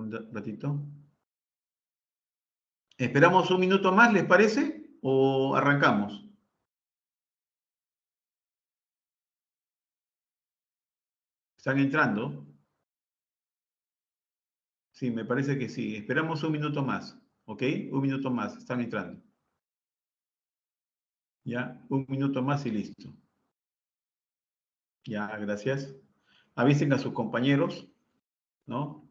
Un ratito. ¿Esperamos un minuto más, les parece? ¿O arrancamos? ¿Están entrando? Sí, me parece que sí. Esperamos un minuto más, ¿ok? Un minuto más, están entrando. Ya, un minuto más y listo. Ya, gracias. Avisen a sus compañeros, ¿no?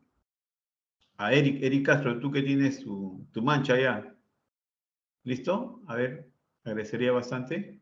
A Eric Castro, tú que tienes tu mancha ya. ¿Listo? A ver, agradecería bastante.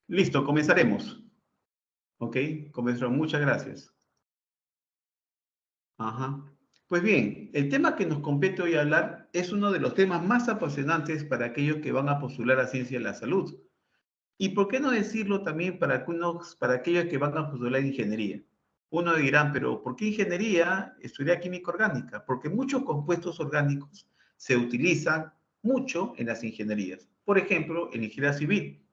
Listo, comenzaremos. ¿Ok? Comenzaremos. Muchas gracias. Ajá. Pues bien, el tema que nos compete hoy hablar es uno de los temas más apasionantes para aquellos que van a postular a ciencia de la salud. Y por qué no decirlo también para aquellos que van a postular ingeniería. Uno dirá, pero ¿por qué ingeniería? Estudiar química orgánica. Porque muchos compuestos orgánicos se utilizan mucho en las ingenierías. Por ejemplo, en ingeniería civil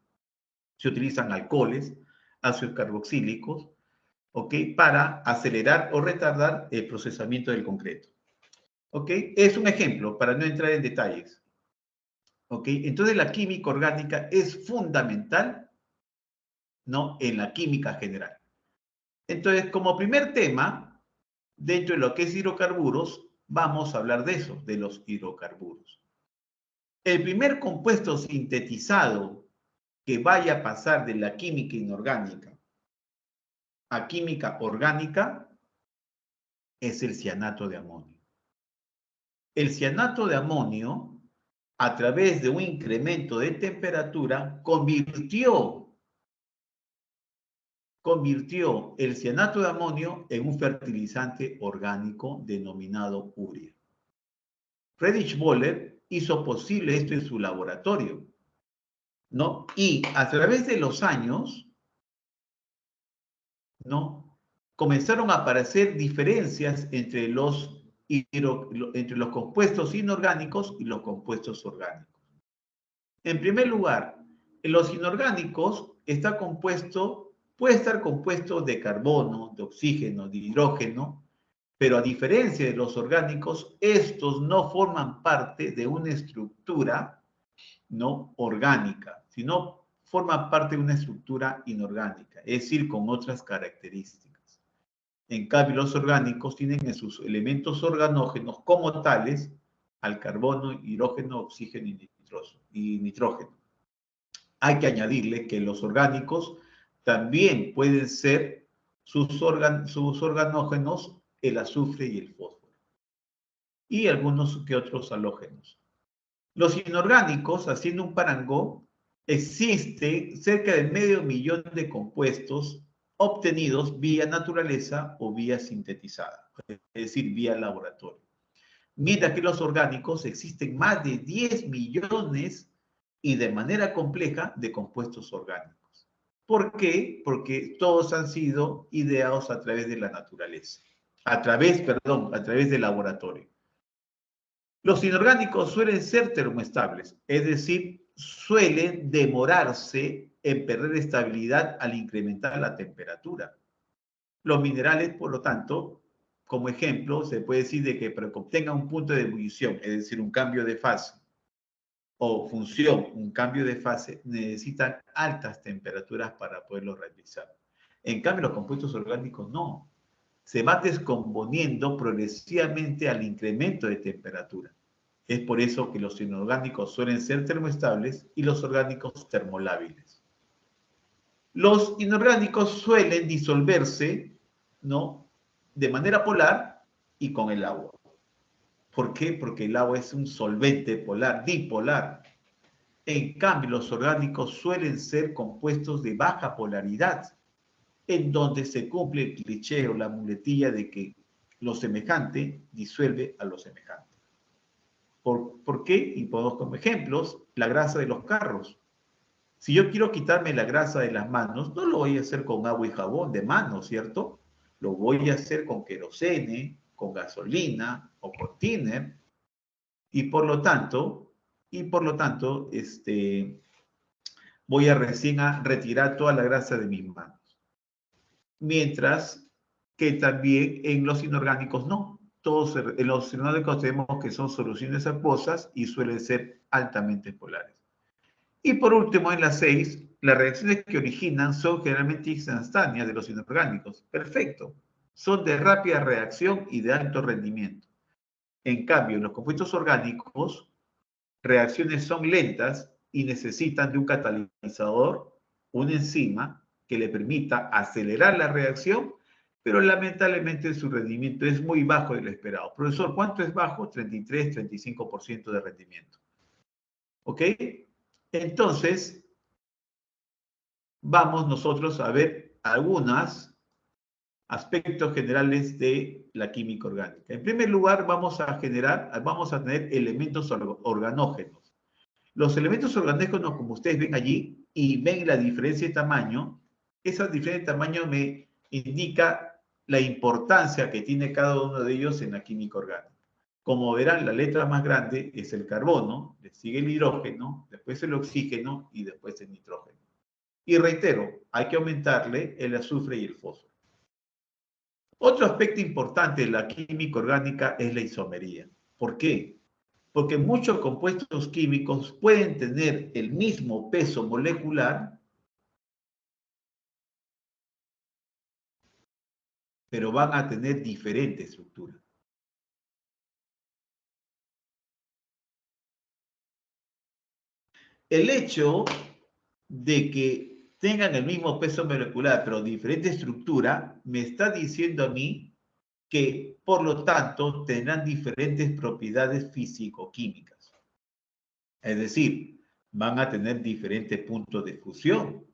se utilizan alcoholes, ácidos carboxílicos, ¿ok? Para acelerar o retardar el procesamiento del concreto. ¿Ok? Es un ejemplo para no entrar en detalles. ¿Ok? Entonces la química orgánica es fundamental, ¿no? En la química general. Entonces, como primer tema, dentro de lo que es hidrocarburos, vamos a hablar de eso, de los hidrocarburos. El primer compuesto sintetizado que vaya a pasar de la química inorgánica a química orgánica es el cianato de amonio. El cianato de amonio, a través de un incremento de temperatura, convirtió el cianato de amonio en un fertilizante orgánico denominado urea. Friedrich Wöhler hizo posible esto en su laboratorio, ¿no? Y a través de los años, ¿no? Comenzaron a aparecer diferencias entre los compuestos inorgánicos y los compuestos orgánicos. En primer lugar, en los inorgánicos puede estar compuesto de carbono, de oxígeno, de hidrógeno, pero a diferencia de los orgánicos, estos no forman parte de una estructura no orgánica, sino forman parte de una estructura inorgánica, es decir, con otras características. En cambio, los orgánicos tienen en sus elementos organógenos como tales al carbono, hidrógeno, oxígeno y nitrógeno. Hay que añadirle que los orgánicos también pueden ser sus organógenos el azufre y el fósforo, y algunos que otros halógenos. Los inorgánicos, haciendo un parangón, existe cerca de 500.000 de compuestos obtenidos vía naturaleza o vía sintetizada, es decir, vía laboratorio. Mientras que los orgánicos existen más de 10 millones y de manera compleja de compuestos orgánicos. ¿Por qué? Porque todos han sido ideados a través de la naturaleza, a través del laboratorio. Los inorgánicos suelen ser termoestables, es decir, suelen demorarse en perder estabilidad al incrementar la temperatura. Los minerales, por lo tanto, como ejemplo, se puede decir de que para que obtenga un punto de ebullición, es decir, un cambio de fase, o función, un cambio de fase, necesitan altas temperaturas para poderlo realizar. En cambio, los compuestos orgánicos no. Se van descomponiendo progresivamente al incremento de temperatura. Es por eso que los inorgánicos suelen ser termoestables y los orgánicos termolábiles. Los inorgánicos suelen disolverse, ¿no?, de manera polar y con el agua. ¿Por qué? Porque el agua es un solvente polar, dipolar. En cambio, los orgánicos suelen ser compuestos de baja polaridad, en donde se cumple el cliché o la muletilla de que lo semejante disuelve a lo semejante. ¿Por qué? Y ponemos como ejemplos la grasa de los carros. Si yo quiero quitarme la grasa de las manos, no lo voy a hacer con agua y jabón de mano, ¿cierto? Lo voy a hacer con querosene, con gasolina o con thinner, y por lo tanto, voy a recién a retirar toda la grasa de mis manos. Mientras que también en los inorgánicos no. En los inorgánicos tenemos que son soluciones acuosas y suelen ser altamente polares. Y por último, en la 6, las reacciones que originan son generalmente instantáneas de los inorgánicos. Perfecto. Son de rápida reacción y de alto rendimiento. En cambio, en los compuestos orgánicos, reacciones son lentas y necesitan de un catalizador, una enzima, que le permita acelerar la reacción, pero lamentablemente su rendimiento es muy bajo de lo esperado. Profesor, ¿cuánto es bajo? 33-35% de rendimiento. ¿Ok? Entonces, vamos nosotros a ver algunos aspectos generales de la química orgánica. En primer lugar, vamos a tener elementos organógenos. Los elementos organógenos, como ustedes ven allí, y ven la diferencia de tamaño, esa diferencia de tamaño me indica la importancia que tiene cada uno de ellos en la química orgánica. Como verán, la letra más grande es el carbono, le sigue el hidrógeno, después el oxígeno y después el nitrógeno. Y reitero, hay que aumentarle el azufre y el fósforo. Otro aspecto importante de la química orgánica es la isomería. ¿Por qué? Porque muchos compuestos químicos pueden tener el mismo peso molecular, pero van a tener diferente estructura. El hecho de que tengan el mismo peso molecular, pero diferente estructura, me está diciendo a mí que, por lo tanto, tendrán diferentes propiedades físico-químicas. Es decir, van a tener diferentes puntos de fusión,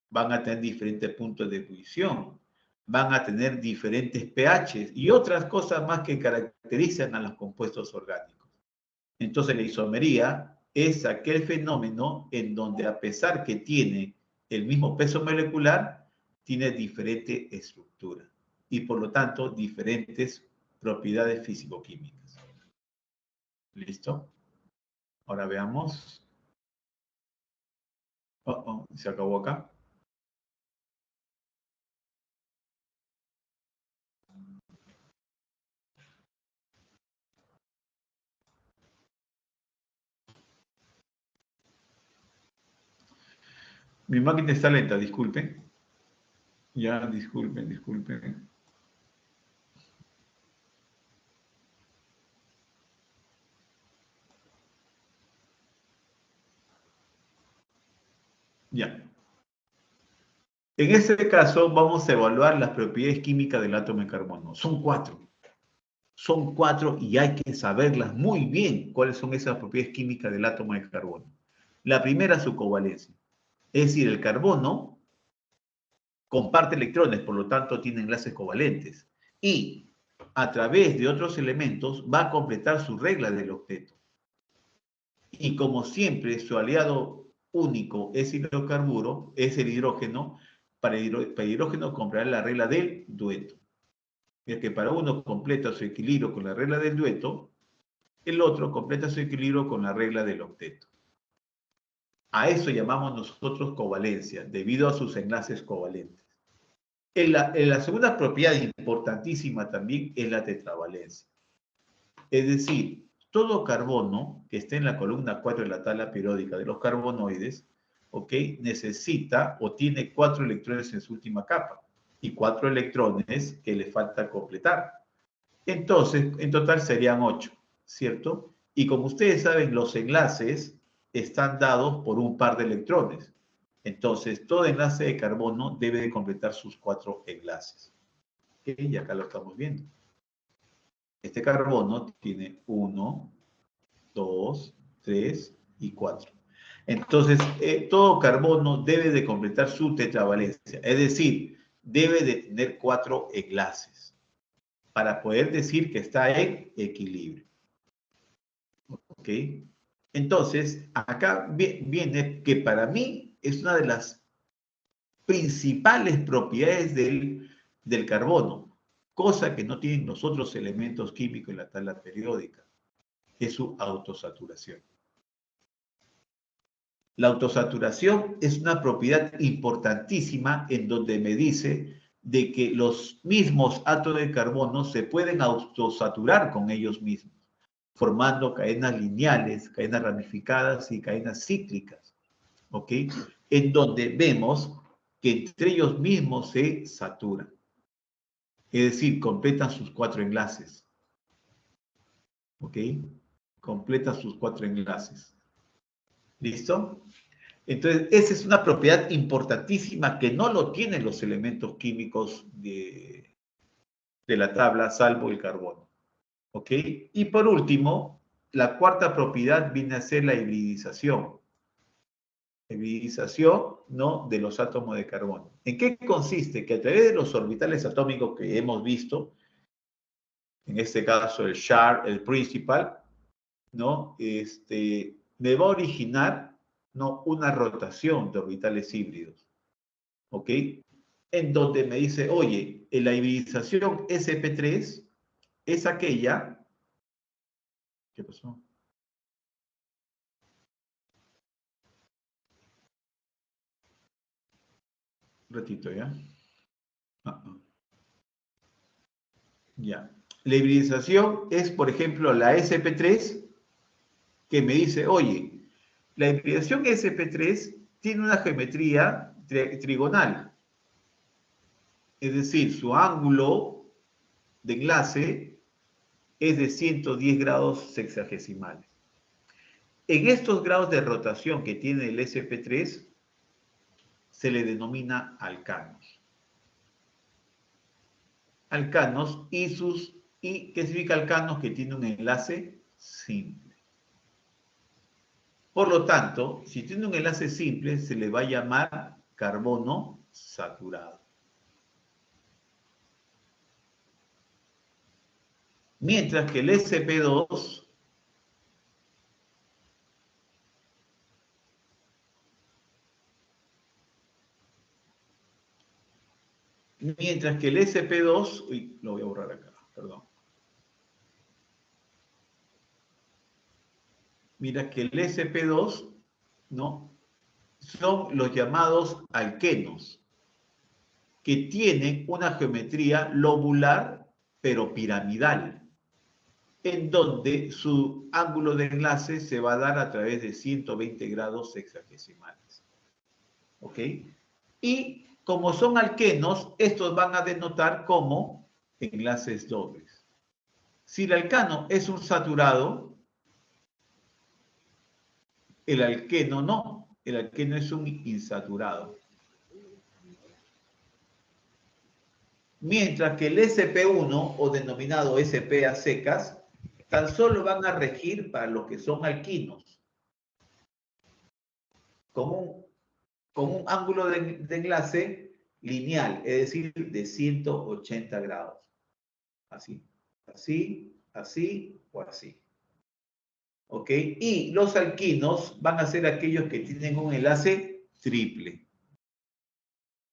van a tener diferentes puntos de ebullición, van a tener diferentes pHs y otras cosas más que caracterizan a los compuestos orgánicos. Entonces, la isomería es aquel fenómeno en donde, a pesar que tiene el mismo peso molecular, tiene diferente estructura y, por lo tanto, diferentes propiedades físico-químicas. ¿Listo? Ahora veamos. Se acabó acá. Mi máquina está lenta, disculpen. Ya, disculpen. Ya. En este caso, vamos a evaluar las propiedades químicas del átomo de carbono. Son cuatro. Son cuatro y hay que saberlas muy bien cuáles son esas propiedades químicas del átomo de carbono. La primera, su covalencia. Es decir, el carbono comparte electrones, por lo tanto tiene enlaces covalentes. Y a través de otros elementos va a completar su regla del octeto. Y como siempre, su aliado único es hidrocarburo, es el hidrógeno. Para el hidrógeno comprará la regla del dueto. Ya que para uno completa su equilibrio con la regla del dueto, el otro completa su equilibrio con la regla del octeto. A eso llamamos nosotros covalencia, debido a sus enlaces covalentes. La segunda propiedad importantísima también es la tetravalencia. Es decir, todo carbono que esté en la columna 4 de la tabla periódica de los carbonoides, ¿ok? Necesita o tiene 4 electrones en su última capa y 4 electrones que le falta completar. Entonces, en total serían 8, ¿cierto? Y como ustedes saben, los enlaces están dados por un par de electrones. Entonces, todo enlace de carbono debe de completar sus 4 enlaces. ¿Ok? Y acá lo estamos viendo. Este carbono tiene 1, 2, 3 y 4. Entonces, todo carbono debe de completar su tetravalencia. Es decir, debe de tener 4 enlaces para poder decir que está en equilibrio. ¿Ok? Entonces, acá viene que para mí es una de las principales propiedades del carbono, cosa que no tienen los otros elementos químicos en la tabla periódica, es su autosaturación. La autosaturación es una propiedad importantísima en donde me dice de que los mismos átomos de carbono se pueden autosaturar con ellos mismos, formando cadenas lineales, cadenas ramificadas y cadenas cíclicas, ¿ok? En donde vemos que entre ellos mismos se saturan. Es decir, completan sus 4 enlaces, ¿ok? Completan sus 4 enlaces. ¿Listo? Entonces, esa es una propiedad importantísima que no lo tienen los elementos químicos de la tabla, salvo el carbono. ¿Ok? Y por último, la cuarta propiedad viene a ser la hibridización. Hibridización, ¿no?, de los átomos de carbono. ¿En qué consiste? Que a través de los orbitales atómicos que hemos visto, en este caso el char, el principal, ¿no? Me va a originar, ¿no?, una rotación de orbitales híbridos. ¿Ok? En donde me dice, oye, la hibridización sp3 es aquella ¿Qué pasó? Un ratito, ¿ya? Ah, ah. Ya. La hibridización es, por ejemplo, la SP3, que me dice, oye, la hibridación SP3 tiene una geometría trigonal, es decir, su ángulo de enlace es de 110 grados sexagesimales. En estos grados de rotación que tiene el SP3 se le denomina alcanos. Alcanos ¿qué significa alcanos? Que tiene un enlace simple. Por lo tanto, si tiene un enlace simple, se le va a llamar carbono saturado. Mientras que el SP2 uy, lo voy a borrar acá, perdón. Mira que el SP2, ¿no? Son los llamados alquenos, que tienen una geometría lobular, pero piramidal, en donde su ángulo de enlace se va a dar a través de 120 grados sexagesimales. ¿Ok? Y como son alquenos, estos van a denotar como enlaces dobles. Si el alcano es un saturado, el alqueno no. El alqueno es un insaturado. Mientras que el SP1, o denominado SP a secas, tan solo van a regir para los que son alquinos, con un ángulo de enlace lineal, es decir, de 180 grados. Así, así o así. ¿Ok? Y los alquinos van a ser aquellos que tienen un enlace triple.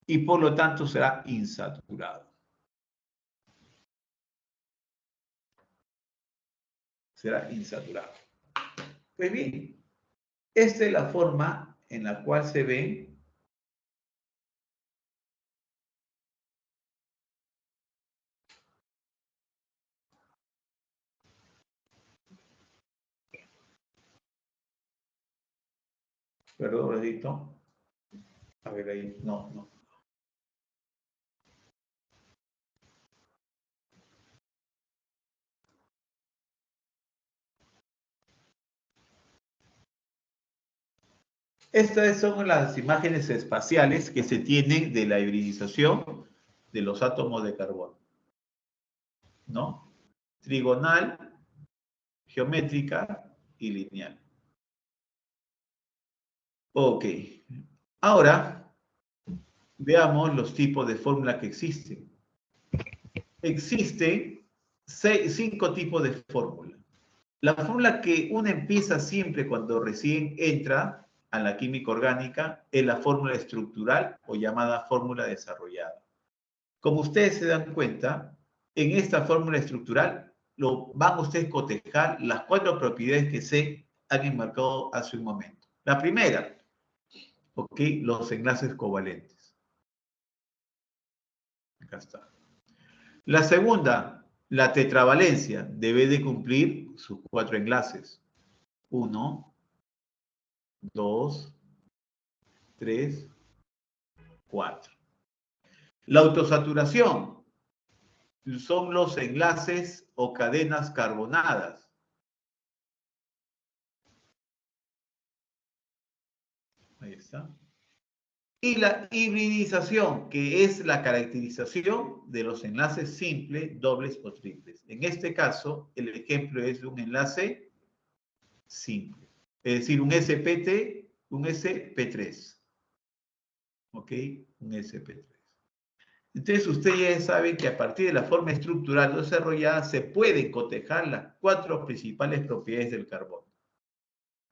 Y por lo tanto será insaturado. Será insaturado. Pues bien, esta es la forma en la cual se ven perdón, Redito. A ver ahí, no. Estas son las imágenes espaciales que se tienen de la hibridización de los átomos de carbono, ¿no? Trigonal, geométrica y lineal. Ok. Ahora, veamos los tipos de fórmula que existen. Existen 5 tipos de fórmula. La fórmula que uno empieza siempre cuando recién entra a la química orgánica es la fórmula estructural o llamada fórmula desarrollada. Como ustedes se dan cuenta, en esta fórmula estructural van ustedes a cotejar las 4 propiedades que se han enmarcado hace un momento. La primera, ¿ok? Los enlaces covalentes. Acá está. La segunda, la tetravalencia debe de cumplir sus 4 enlaces. 1, 2, 3, 4. La autosaturación son los enlaces o cadenas carbonadas. Ahí está. Y la hibridización, que es la caracterización de los enlaces simples, dobles o triples. En este caso, el ejemplo es de un enlace simple. Es decir, un SPT, un SP3. ¿Ok? Un SP3. Entonces, ustedes ya saben que a partir de la forma estructural desarrollada se pueden cotejar las 4 principales propiedades del carbono.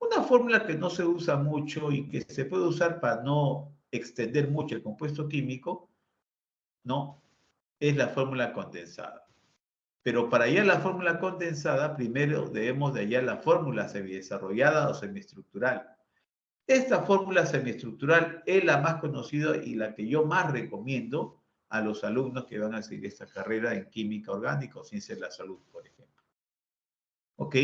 Una fórmula que no se usa mucho y que se puede usar para no extender mucho el compuesto químico, ¿no? Es la fórmula condensada. Pero para hallar la fórmula condensada, primero debemos de hallar la fórmula semidesarrollada o semiestructural. Esta fórmula semiestructural es la más conocida y la que yo más recomiendo a los alumnos que van a seguir esta carrera en química orgánica o ciencia de la salud, por ejemplo. ¿Ok?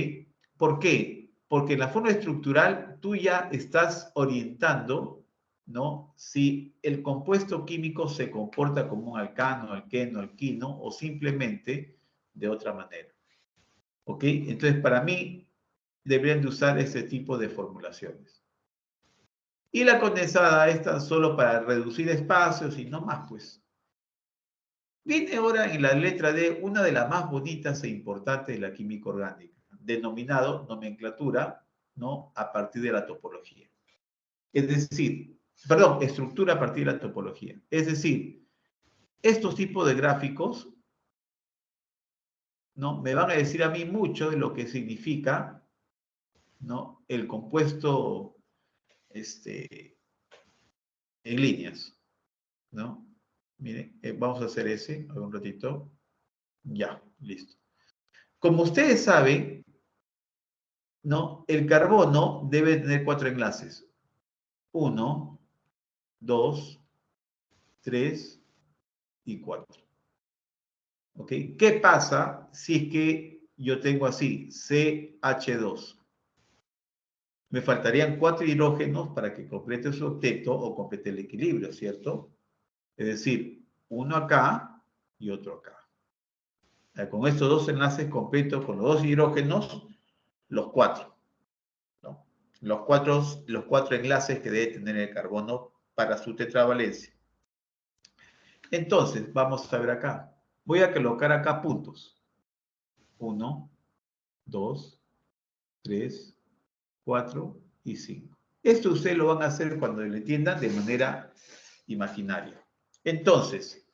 ¿Por qué? Porque en la fórmula estructural tú ya estás orientando, ¿no? Si el compuesto químico se comporta como un alcano, alqueno, alquino o simplemente de otra manera. ¿Ok? Entonces, para mí, deberían de usar ese tipo de formulaciones. Y la condensada es tan solo para reducir espacios y no más, pues. Viene ahora en la letra D una de las más bonitas e importantes de la química orgánica, denominado nomenclatura, ¿no? A partir de la topología. Es decir, perdón, estructura a partir de la topología. Es decir, estos tipos de gráficos, ¿no? Me van a decir a mí mucho de lo que significa, ¿no? El compuesto, en líneas, ¿no? Miren, vamos a hacer ese, un ratito. Ya, listo. Como ustedes saben, ¿no? El carbono debe tener 4 enlaces. 1, 2, 3 y 4. ¿Ok? ¿Qué pasa si es que yo tengo así, CH2? Me faltarían 4 hidrógenos para que complete su octeto o complete el equilibrio, ¿cierto? Es decir, uno acá y otro acá. Con estos dos enlaces completo con los dos hidrógenos, los 4, ¿no? Los cuatro enlaces que debe tener el carbono para su tetravalencia. Entonces, vamos a ver acá. Voy a colocar acá puntos. 1, 2, 3, 4 y 5. Esto ustedes lo van a hacer cuando lo entiendan de manera imaginaria. Entonces,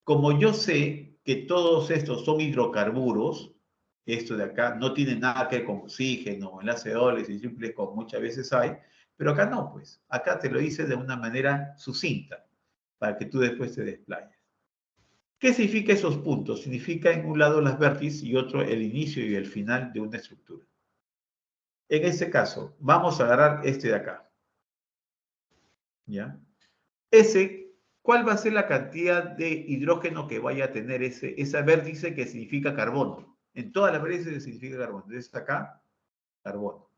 como yo sé que todos estos son hidrocarburos, esto de acá no tiene nada que ver con oxígeno, enlace dobles y simples como muchas veces hay, pero acá no, pues. Acá te lo hice de una manera sucinta, para que tú después te desplayes. ¿Qué significa esos puntos? Significa en un lado las vértices y otro el inicio y el final de una estructura. En este caso, vamos a agarrar este de acá. ¿Ya? ¿Cuál va a ser la cantidad de hidrógeno que vaya a tener esa vértice que significa carbono? En todas las vértices significa carbono. Entonces acá, carbono.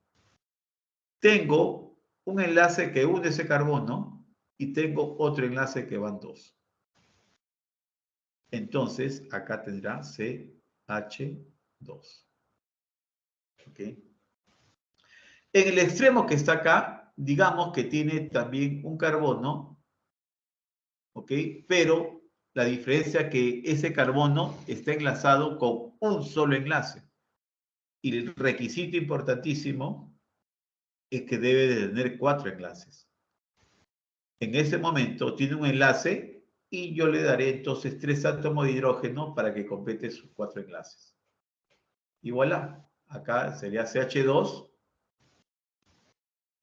Tengo un enlace que une ese carbono y tengo otro enlace que van dos. Entonces, acá tendrá CH2. ¿Ok? En el extremo que está acá, digamos que tiene también un carbono, ¿ok? Pero la diferencia es que ese carbono está enlazado con un solo enlace. Y el requisito importantísimo es que debe de tener 4 enlaces. En ese momento tiene un enlace y yo le daré entonces 3 átomos de hidrógeno para que complete sus 4 enlaces. Y voilà, acá sería CH2,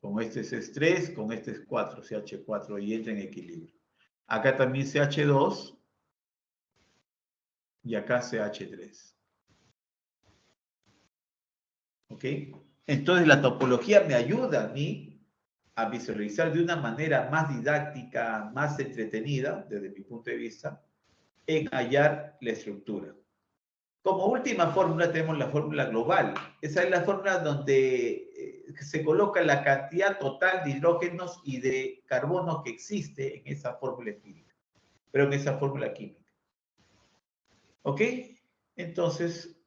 con este es 3, con este es 4, CH4 y entra en equilibrio. Acá también CH2 y acá CH3. ¿Ok? Entonces la topología me ayuda a mí a visualizar de una manera más didáctica, más entretenida, desde mi punto de vista, en hallar la estructura. Como última fórmula tenemos la fórmula global. Esa es la fórmula donde se coloca la cantidad total de hidrógenos y de carbono que existe en esa fórmula empírica, pero en esa fórmula química. ¿Ok? Entonces,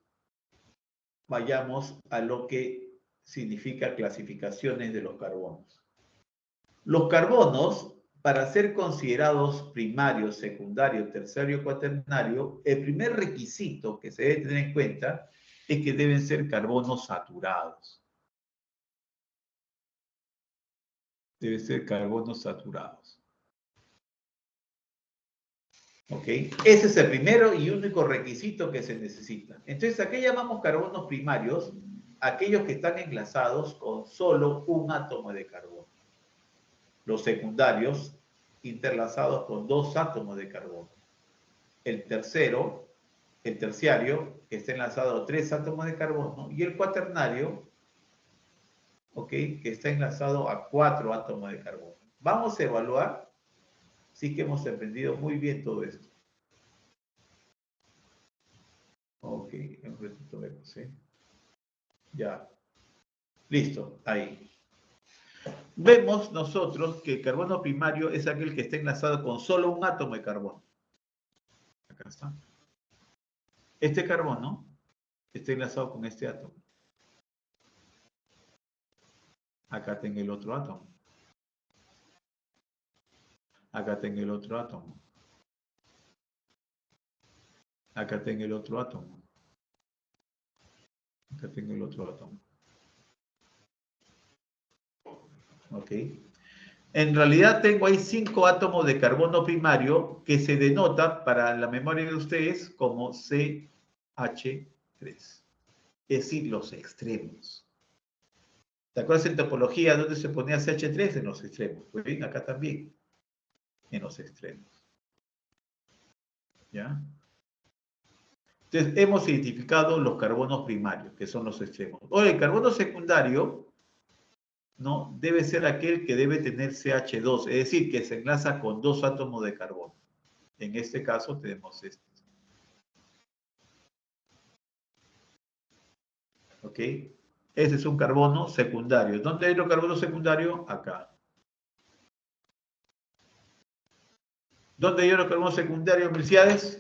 vayamos a lo que significa clasificaciones de los carbonos. Los carbonos, para ser considerados primario, secundario, terciario, cuaternario, el primer requisito que se debe tener en cuenta es que deben ser carbonos saturados. Deben ser carbonos saturados. ¿Ok? Ese es el primero y único requisito que se necesita. Entonces, ¿a qué llamamos carbonos primarios? Aquellos que están enlazados con solo un átomo de carbono. Los secundarios interlazados con 2 átomos de carbono. El tercero el terciario, que está enlazado a 3 átomos de carbono, y el cuaternario, ¿ok? Que está enlazado a 4 átomos de carbono. Vamos a evaluar si que hemos aprendido muy bien todo esto. Ok, un ratito vemos, ¿eh? Ya. Listo, ahí. Vemos nosotros que el carbono primario es aquel que está enlazado con solo un átomo de carbono. Acá está. Este carbono está enlazado con este átomo. Acá tengo el otro átomo. Acá tengo el otro átomo. Acá tengo el otro átomo. Acá tengo el otro átomo. ¿Ok? En realidad tengo ahí 5 átomos de carbono primario que se denota para la memoria de ustedes como CH3. Es decir, los extremos. ¿Te acuerdas en topología dónde se ponía CH3? En los extremos. Pues bien, acá también. En los extremos. ¿Ya? Entonces, hemos identificado los carbonos primarios, que son los extremos. Ahora, el carbono secundario, ¿no? Debe ser aquel que debe tener CH2, es decir, que se enlaza con 2 átomos de carbono. En este caso tenemos este. ¿Ok? Ese es un carbono secundario. ¿Dónde hay otro carbono secundario? Acá. ¿Dónde hay otro carbono secundario, Milciades?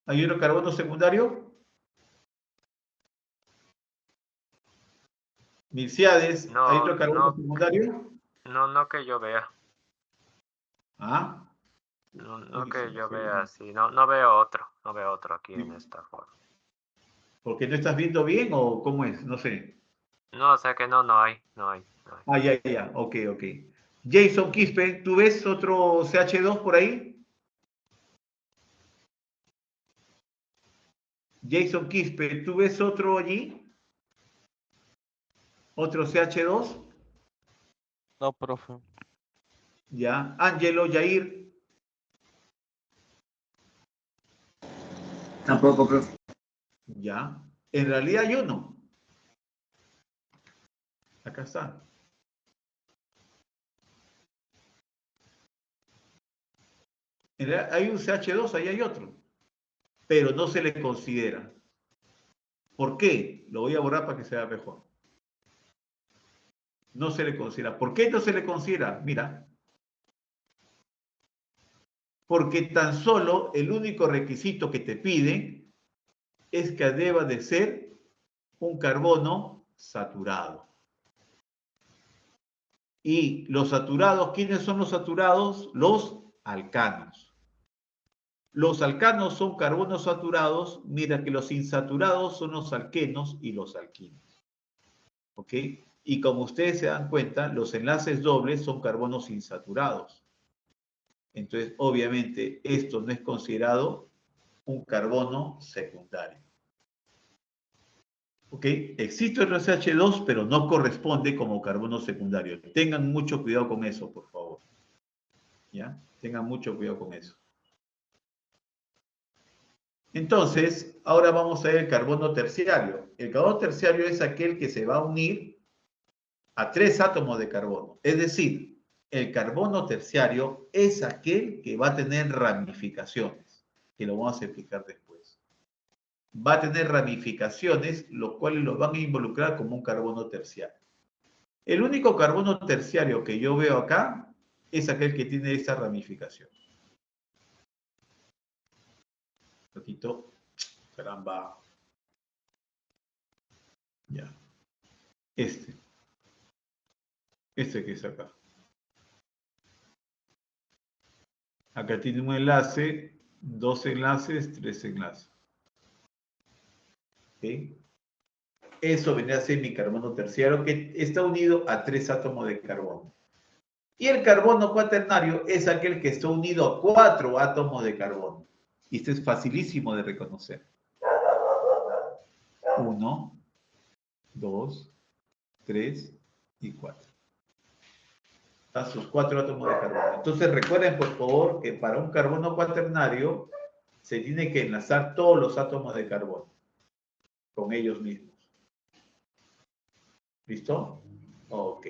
¿Hay otro carbono secundario? Milciades, ¿hay No, otro carbono secundario? no que yo vea. Ah, No uy, se que me yo fue. vea así. No veo otro. No veo otro aquí en esta forma. ¿Porque no estás viendo bien o cómo es? No sé. No, o sea que no hay. Ah, ya. Ok, ok. Jason Quispe, ¿tú ves otro CH2 por ahí? Jason Quispe, ¿tú ves otro allí? ¿Otro CH2? No, profe. Ya. Ángelo, Yair. Tampoco, profe. Ya. En realidad hay uno. Acá está. En realidad hay un CH2, ahí hay otro. Pero no se le considera. ¿Por qué? Lo voy a borrar para que se vea mejor. No se le considera. ¿Por qué no se le considera? Mira. Porque tan solo el único requisito que te piden es que deba de ser un carbono saturado. Y los saturados, ¿quiénes son los saturados? Los alcanos. Los alcanos son carbonos saturados, mira que los insaturados son los alquenos y los alquinos. ¿Ok? Y como ustedes se dan cuenta, los enlaces dobles son carbonos insaturados. Entonces, obviamente, esto no es considerado un carbono secundario. ¿Ok? Existe el CH2, pero no corresponde como carbono secundario. Tengan mucho cuidado con eso, por favor. ¿Ya? Tengan mucho cuidado con eso. Entonces, ahora vamos a ver el carbono terciario. El carbono terciario es aquel que se va a unir a 3 átomos de carbono. Es decir, el carbono terciario es aquel que va a tener ramificaciones, que lo vamos a explicar después. Va a tener ramificaciones, los cuales los van a involucrar como un carbono terciario. El único carbono terciario que yo veo acá es aquel que tiene esta ramificación. Un ratito. Caramba. Ya. Este que es acá. Acá tiene un enlace, 2 enlaces, 3 enlaces. ¿Ok? Eso vendría a ser mi carbono terciario que está unido a 3 átomos de carbono. Y el carbono cuaternario es aquel que está unido a 4 átomos de carbono. Y esto es facilísimo de reconocer. 1, 2, 3 y 4. A sus 4 átomos de carbono. Entonces recuerden, por favor, que para un carbono cuaternario se tiene que enlazar todos los átomos de carbono con ellos mismos. ¿Listo? Ok.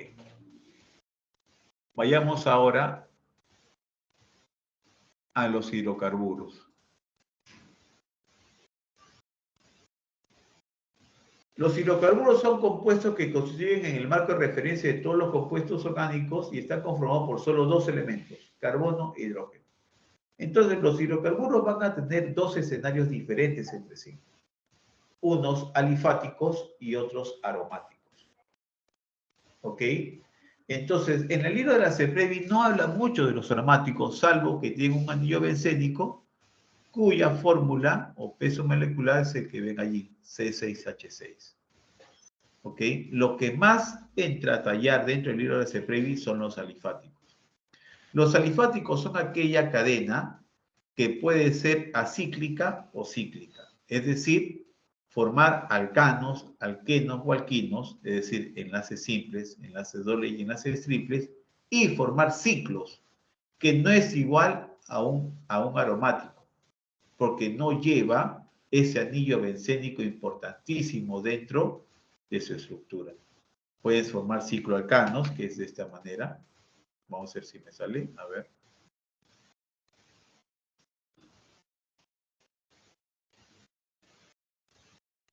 Vayamos ahora a los hidrocarburos. Los hidrocarburos son compuestos que constituyen en el marco de referencia de todos los compuestos orgánicos y están conformados por solo dos elementos, carbono e hidrógeno. Entonces, los hidrocarburos van a tener dos escenarios diferentes entre sí. Unos alifáticos y otros aromáticos. ¿Ok? Entonces, en el libro de la CEPREVI no habla mucho de los aromáticos, salvo que tienen un anillo bencénico, cuya fórmula o peso molecular es el que ven allí, C6H6. ¿Ok? Lo que más entra a tallar dentro del libro de la CEPREVI son los alifáticos. Los alifáticos son aquella cadena que puede ser acíclica o cíclica, es decir, formar alcanos, alquenos o alquinos, es decir, enlaces simples, enlaces dobles y enlaces triples, y formar ciclos, que no es igual a un aromático, porque no lleva ese anillo bencénico importantísimo dentro de su estructura. Puedes formar cicloalcanos, que es de esta manera. Vamos a ver si me sale, a ver.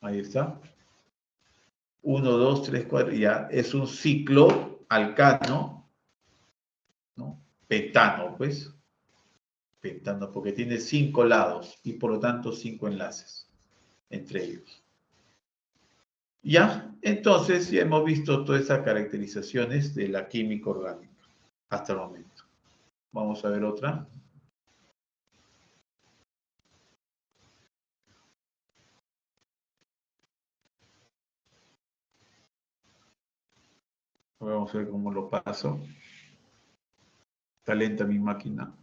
Ahí está. 1, 2, 3, 4, ya. Es un ciclo alcano, ¿no? Pentano, pues. Pentano, porque tiene 5 lados y por lo tanto 5 enlaces entre ellos. Ya, entonces ya hemos visto todas esas caracterizaciones de la química orgánica hasta el momento. Vamos a ver otra. Vamos a ver cómo lo paso. Está lenta mi máquina.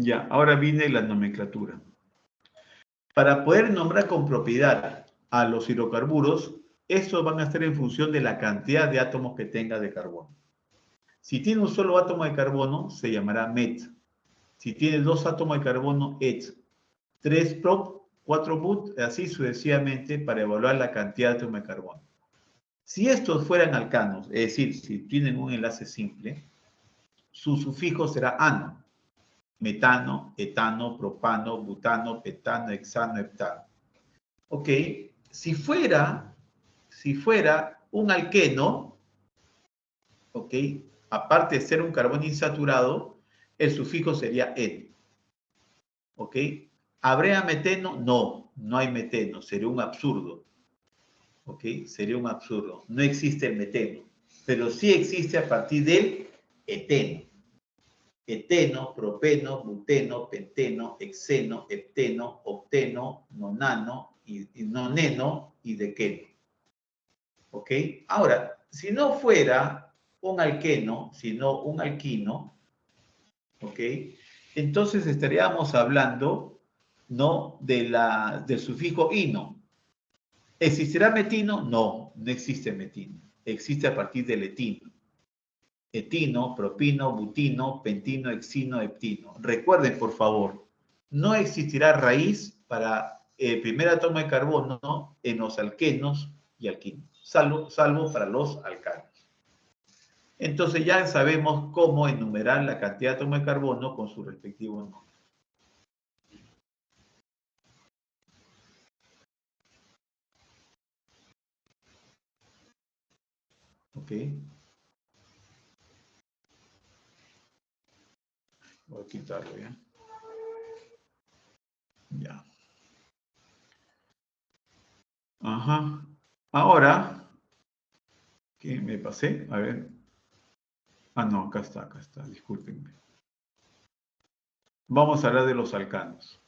Ya, ahora viene la nomenclatura. Para poder nombrar con propiedad a los hidrocarburos, estos van a estar en función de la cantidad de átomos que tenga de carbono. Si tiene un solo átomo de carbono, se llamará met. Si tiene 2 átomos de carbono, et. 3 prop, 4 but, así sucesivamente para evaluar la cantidad de átomos de carbono. Si estos fueran alcanos, es decir, si tienen un enlace simple, su sufijo será ano. Metano, etano, propano, butano, petano, hexano, heptano. Ok, si fuera un alqueno, ok, aparte de ser un carbono insaturado, el sufijo sería en. Ok, ¿habría meteno? No, no hay meteno, sería un absurdo. Ok, sería un absurdo. No existe el meteno, pero sí existe a partir del eteno. Eteno, propeno, buteno, penteno, hexeno, hepteno, octeno, nonano, y noneno y dequeno. ¿Ok? Ahora, si no fuera un alqueno, sino un alquino, ¿ok? Entonces estaríamos hablando, ¿no? Del sufijo ino. ¿Existirá metino? No, no existe metino. Existe a partir del etino. Etino, propino, butino, pentino, hexino, heptino. Recuerden, por favor, no existirá raíz para el primer átomo de carbono en los alquenos y alquinos, salvo para los alcanos. Entonces ya sabemos cómo enumerar la cantidad de átomos de carbono con su respectivo nombre. ¿Ok? Voy a quitarlo ya. Ya. Ajá. Ahora, ¿qué me pasé? A ver. Ah, no, acá está, discúlpenme. vamos a hablar de los alcanos.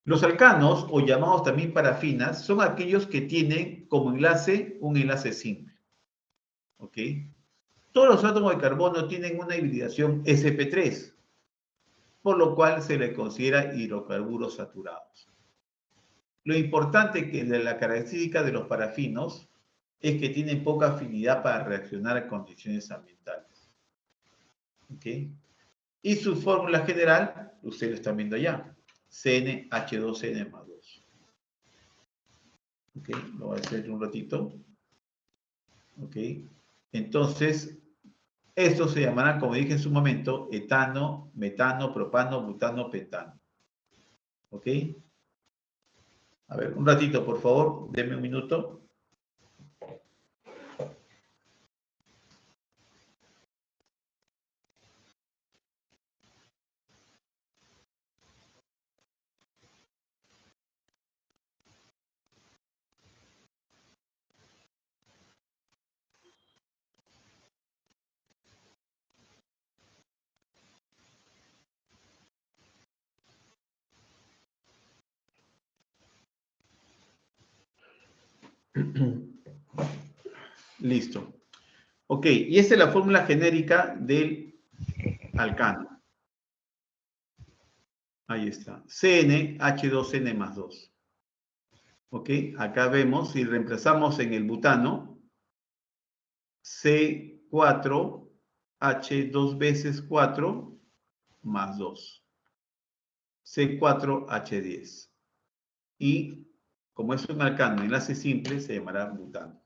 Los alcanos, o llamados también parafinas, son aquellos que tienen como enlace un enlace simple. ¿Ok? Todos los átomos de carbono tienen una hibridación sp3, por lo cual se les considera hidrocarburos saturados. Lo importante de la característica de los parafinos es que tienen poca afinidad para reaccionar a condiciones ambientales. ¿Ok? Y su fórmula general, ustedes lo están viendo allá, CnH2n más 2. ¿Ok? Lo voy a hacer un ratito. ¿Ok? Entonces, estos se llamarán, como dije en su momento, etano, metano, propano, butano, pentano. ¿Ok? A ver, un ratito, por favor, denme un minuto. Listo. Ok, y esta es la fórmula genérica del alcano. Ahí está. CnH2n más 2. Ok, acá vemos, si reemplazamos en el butano, C4H 2 veces 4 más 2. C4H10. Y como es un alcano enlace simple, se llamará butano.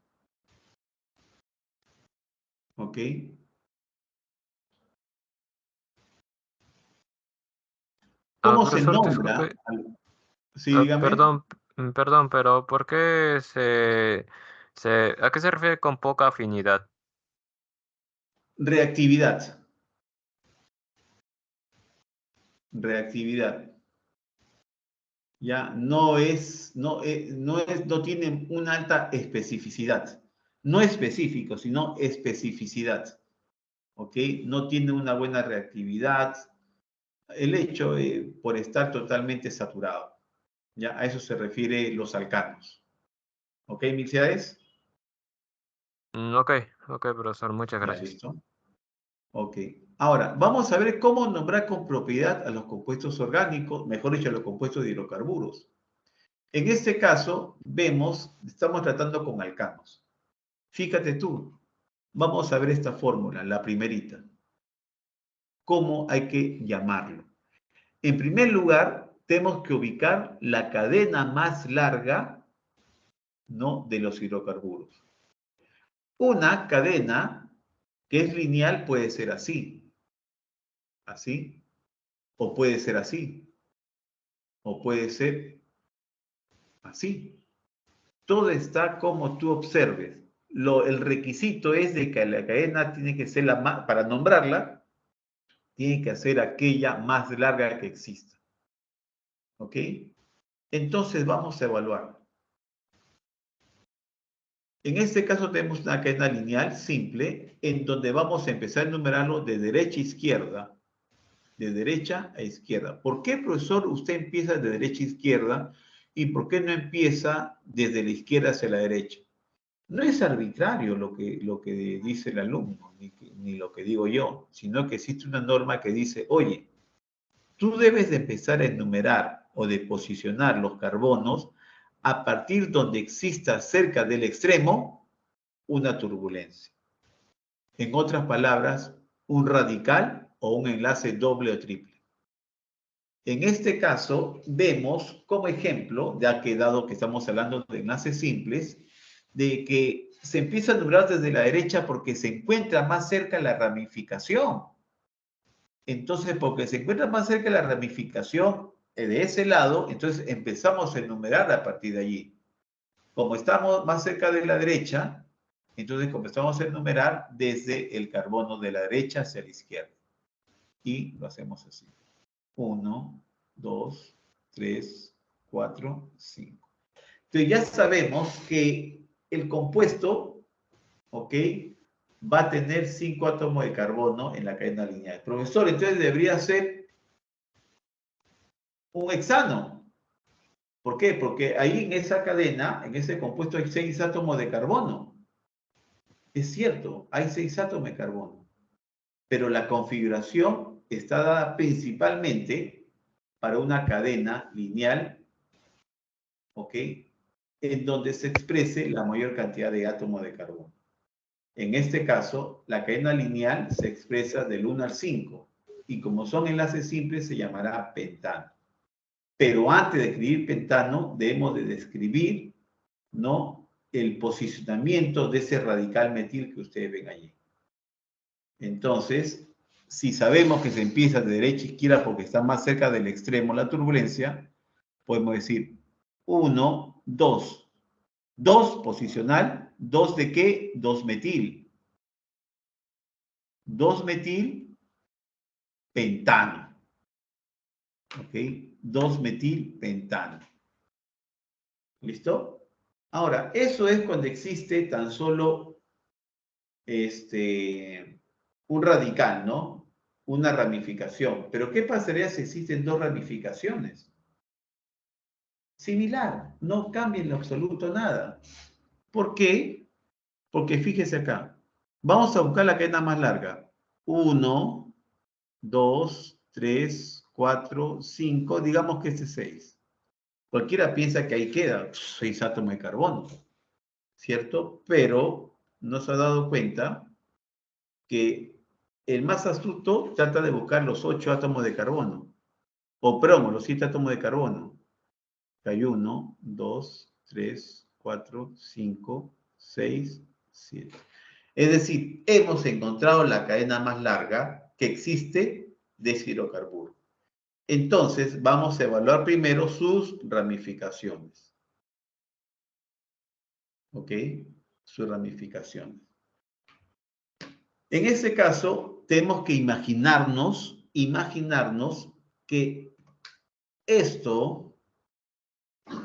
¿Ok? ¿Cómo se Profesor, nombra? disculpe. Sí, dígame. Perdón, pero ¿por qué ¿a qué se refiere con poca afinidad? Reactividad. Reactividad. Ya no tiene una alta especificidad. No específico, sino especificidad. ¿Ok? No tiene una buena reactividad. El hecho por estar totalmente saturado. Ya a eso se refiere los alcanos. ¿Ok, Milciades? Ok, profesor, muchas Ya, gracias. listo. Ok. Ahora, vamos a ver cómo nombrar con propiedad a los compuestos orgánicos, mejor dicho, a los compuestos de hidrocarburos. En este caso, estamos tratando con alcanos. Fíjate tú, vamos a ver esta fórmula, la primerita. ¿Cómo hay que llamarlo? En primer lugar, tenemos que ubicar la cadena más larga, ¿no?, de los hidrocarburos. Una cadena que es lineal puede ser así, así, o puede ser así, o puede ser así. Todo está como tú observes. El requisito es de que la cadena tiene que ser la más, para nombrarla, tiene que ser aquella más larga que exista. ¿Ok? Entonces vamos a evaluar. En este caso tenemos una cadena lineal simple en donde vamos a empezar a enumerarlo de derecha a izquierda. De derecha a izquierda. ¿Por qué, profesor, usted empieza de derecha a izquierda y por qué no empieza desde la izquierda hacia la derecha? No es arbitrario lo que dice el alumno, ni lo que digo yo, sino que existe una norma que dice, oye, tú debes de empezar a enumerar o de posicionar los carbonos a partir donde exista cerca del extremo una turbulencia. En otras palabras, un radical o un enlace doble o triple. En este caso, vemos como ejemplo, ya que dado que estamos hablando de enlaces simples, de que se empieza a numerar desde la derecha porque se encuentra más cerca la ramificación. Entonces, porque se encuentra más cerca la ramificación de ese lado, entonces empezamos a enumerar a partir de allí. Como estamos más cerca de la derecha, entonces comenzamos a enumerar desde el carbono de la derecha hacia la izquierda. Y lo hacemos así. 1, 2, 3, 4, 5. Entonces ya sabemos que el compuesto, ¿ok?, va a tener 5 átomos de carbono en la cadena lineal. Profesor, entonces debería ser un hexano. ¿Por qué? Porque ahí en esa cadena, en ese compuesto hay 6 átomos de carbono. Es cierto, hay 6 átomos de carbono. Pero la configuración está dada principalmente para una cadena lineal, ¿ok? En donde se exprese la mayor cantidad de átomos de carbono. En este caso, la cadena lineal se expresa del 1 al 5 y como son enlaces simples se llamará pentano. Pero antes de escribir pentano, debemos de describir, ¿no?, el posicionamiento de ese radical metil que ustedes ven allí. Entonces, si sabemos que se empieza de derecha a izquierda porque está más cerca del extremo la turbulencia, podemos decir 1, 2. 2 posicional, 2 de qué? 2 metil. 2 metil pentano. ¿Ok? 2 metil pentano. ¿Listo? Ahora, eso es cuando existe tan solo un radical, ¿no? Una ramificación. Pero ¿qué pasaría si existen dos ramificaciones? Similar, no cambia en lo absoluto nada. ¿Por qué? Porque fíjese acá. Vamos a buscar la cadena más larga. 1, 2, 3, 4, 5, digamos que este es 6. Cualquiera piensa que ahí queda 6 átomos de carbono, ¿cierto? Pero no se ha dado cuenta que el más astuto trata de buscar los 8 átomos de carbono, o perdón, los 7 átomos de carbono. Hay 1, 2, 3, 4, 5, 6, 7. Es decir, hemos encontrado la cadena más larga que existe de ese hidrocarburo. Entonces, vamos a evaluar primero sus ramificaciones. ¿Ok? Sus ramificaciones. En este caso, tenemos que imaginarnos que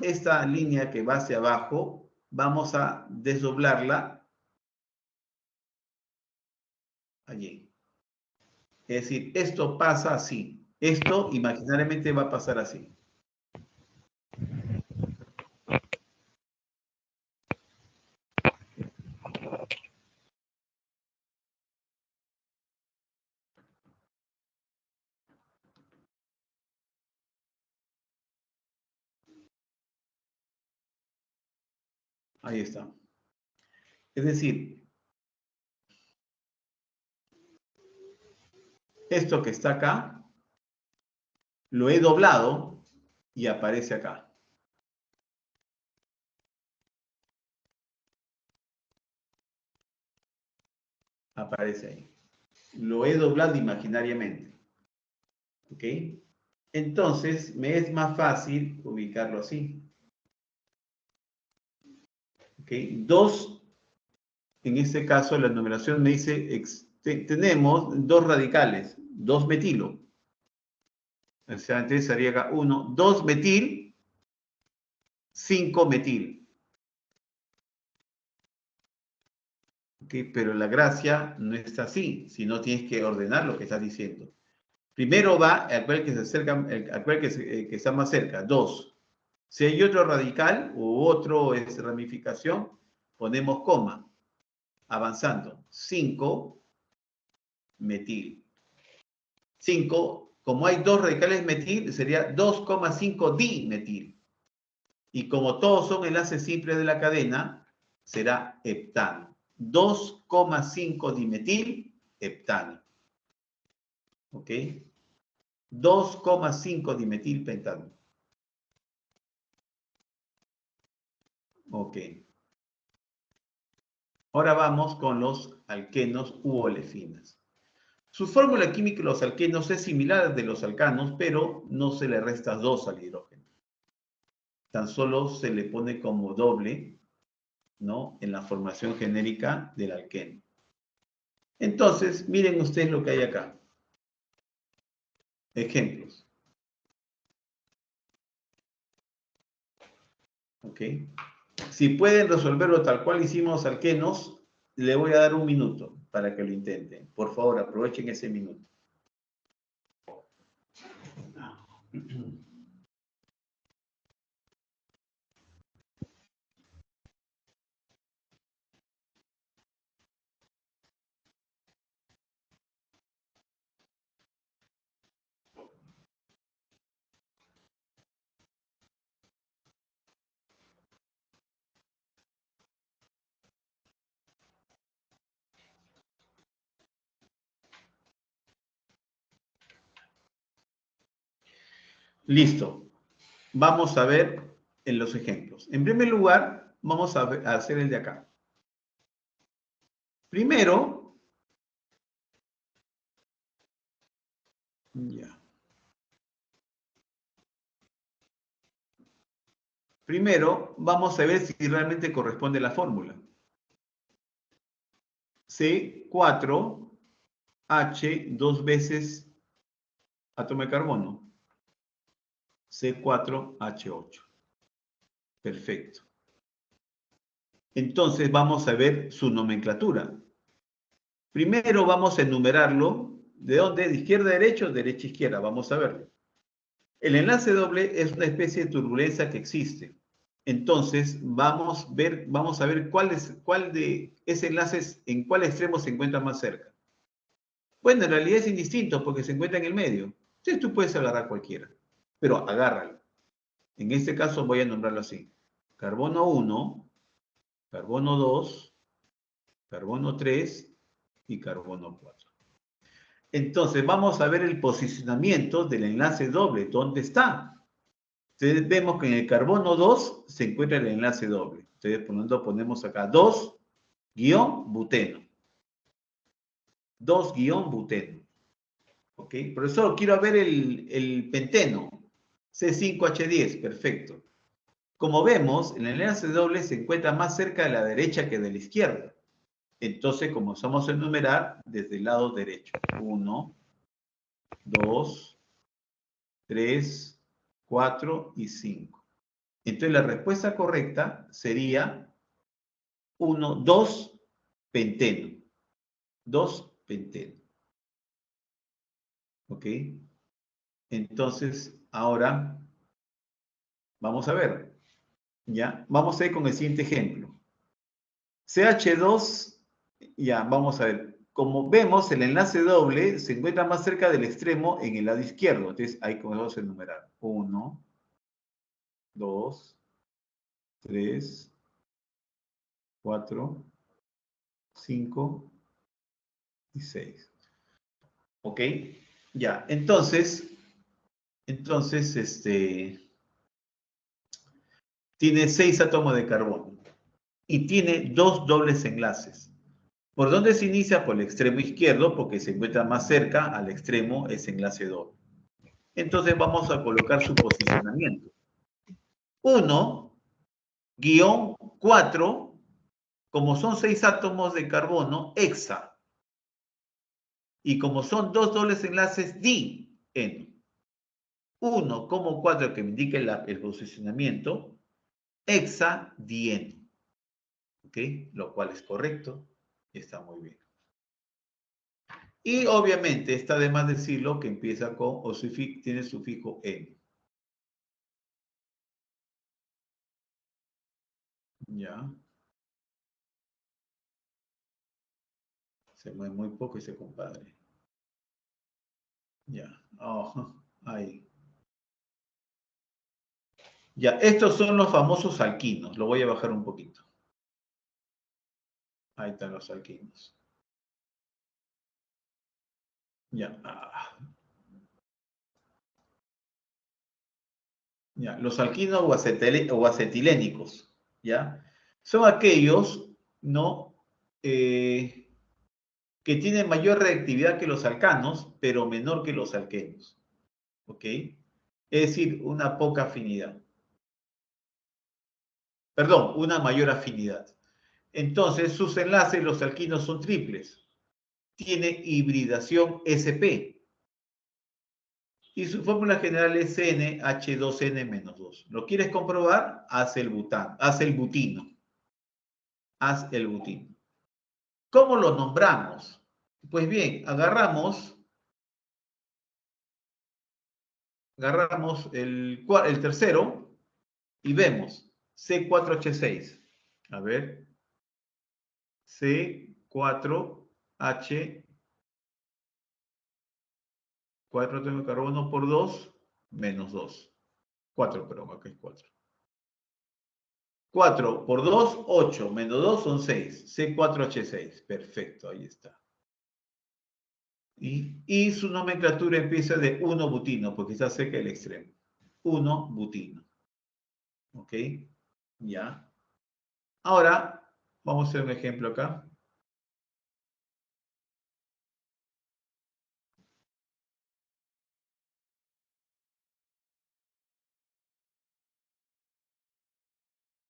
esta línea que va hacia abajo, vamos a desdoblarla allí. Es decir, esto pasa así. Esto imaginariamente va a pasar así. Ahí está. Es decir, esto que está acá, lo he doblado y aparece acá. Aparece ahí. Lo he doblado imaginariamente. ¿Ok? Entonces, me es más fácil ubicarlo así. ¿Ok? 2, en este caso la numeración me dice, tenemos 2 radicales, 2 metilo. O sea, entonces sería acá 1, 2 metil, 5 metil. ¿Ok? Pero la gracia no está así, sino tienes que ordenar lo que estás diciendo. Primero va aquel que se acerca, aquel que está más cerca, 2. Si hay otro radical u otro ramificación, ponemos coma, avanzando. 5 metil. 5, como hay 2 radicales metil, sería 2,5 dimetil. Y como todos son enlaces simples de la cadena, será heptano. 2,5 dimetil, heptano. ¿Ok? 2,5 dimetil pentano. Ok. Ahora vamos con los alquenos u olefinas. Su fórmula química de los alquenos es similar a la de los alcanos, pero no se le resta 2 al hidrógeno. Tan solo se le pone como doble, ¿no?, en la formación genérica del alqueno. Entonces, miren ustedes lo que hay acá. Ejemplos. ¿Ok? Si pueden resolverlo tal cual hicimos alquenos, le voy a dar 1 minuto para que lo intenten. Por favor, aprovechen ese minuto. Listo. Vamos a ver en los ejemplos. En primer lugar, vamos a hacer el de acá. Primero, ya. Primero, vamos a ver si realmente corresponde la fórmula. C4H dos veces átomo de carbono. C4H8. Perfecto. Entonces vamos a ver su nomenclatura. Primero vamos a enumerarlo. ¿De dónde? ¿De izquierda a derecha o derecha a izquierda? Vamos a verlo. El enlace doble es una especie de turbulencia que existe. Entonces vamos a ver cuál de ese enlace, en cuál extremo se encuentra más cerca. Bueno, en realidad es indistinto porque se encuentra en el medio. Entonces tú puedes agarrar cualquiera, pero agárralo. En este caso voy a nombrarlo así. Carbono 1, carbono 2, carbono 3 y carbono 4. Entonces vamos a ver el posicionamiento del enlace doble. ¿Dónde está? Entonces vemos que en el carbono 2 se encuentra el enlace doble. Entonces ponemos acá 2-buteno. 2-buteno. ¿Ok? Profesor, quiero ver el penteno. C5H10, perfecto. Como vemos, el enlace doble se encuentra más cerca de la derecha que de la izquierda. Entonces, comenzamos a enumerar desde el lado derecho. 1, 2, 3, 4 y 5. Entonces, la respuesta correcta sería 1, 2, penteno. 2, penteno. ¿Ok? Entonces, ahora vamos a ver. ¿Ya? Vamos a ir con el siguiente ejemplo. CH2, ya, vamos a ver. Como vemos, el enlace doble se encuentra más cerca del extremo en el lado izquierdo. Entonces, ahí comenzamos a enumerar. 1, 2, 3, 4, 5 y 6. ¿Ok? Ya, entonces, tiene 6 átomos de carbono y tiene 2 dobles enlaces. ¿Por dónde se inicia? Por el extremo izquierdo, porque se encuentra más cerca al extremo ese enlace doble. Entonces vamos a colocar su posicionamiento. 1-4, como son 6 átomos de carbono, hexa. Y como son 2 dobles enlaces, di-eno. 1,4 que me indica el posicionamiento, hexa-dieno. ¿Ok? Lo cual es correcto y está muy bien. Y obviamente está de más decirlo que empieza con, o tiene sufijo en. Ya. Se mueve muy poco ese compadre. Ya. Oh, ahí. Ya, estos son los famosos alquinos. Lo voy a bajar un poquito. Ahí están los alquinos. Ya. Ya. Los alquinos o acetilénicos, ¿ya? Son aquellos, ¿no? Que tienen mayor reactividad que los alcanos, pero menor que los alquenos. ¿Ok? Es decir, una poca afinidad. Perdón, una mayor afinidad. Entonces, sus enlaces, los alquinos, son triples. Tiene hibridación sp. Y su fórmula general es CnH2n-2. ¿Lo quieres comprobar? Haz el butano. Haz el butino. Haz el butino. ¿Cómo lo nombramos? Pues bien, agarramos el tercero y vemos C4H6. A ver. C4H, 4 átomos de carbono por 2, menos 2. 4, perdón, acá es 4. 4 por 2, 8, menos 2 son 6. C4H6. Perfecto, ahí está. Y su nomenclatura empieza de 1-butino, porque está cerca del extremo. 1-butino. ¿Ok? Ya. Ahora, vamos a hacer un ejemplo acá.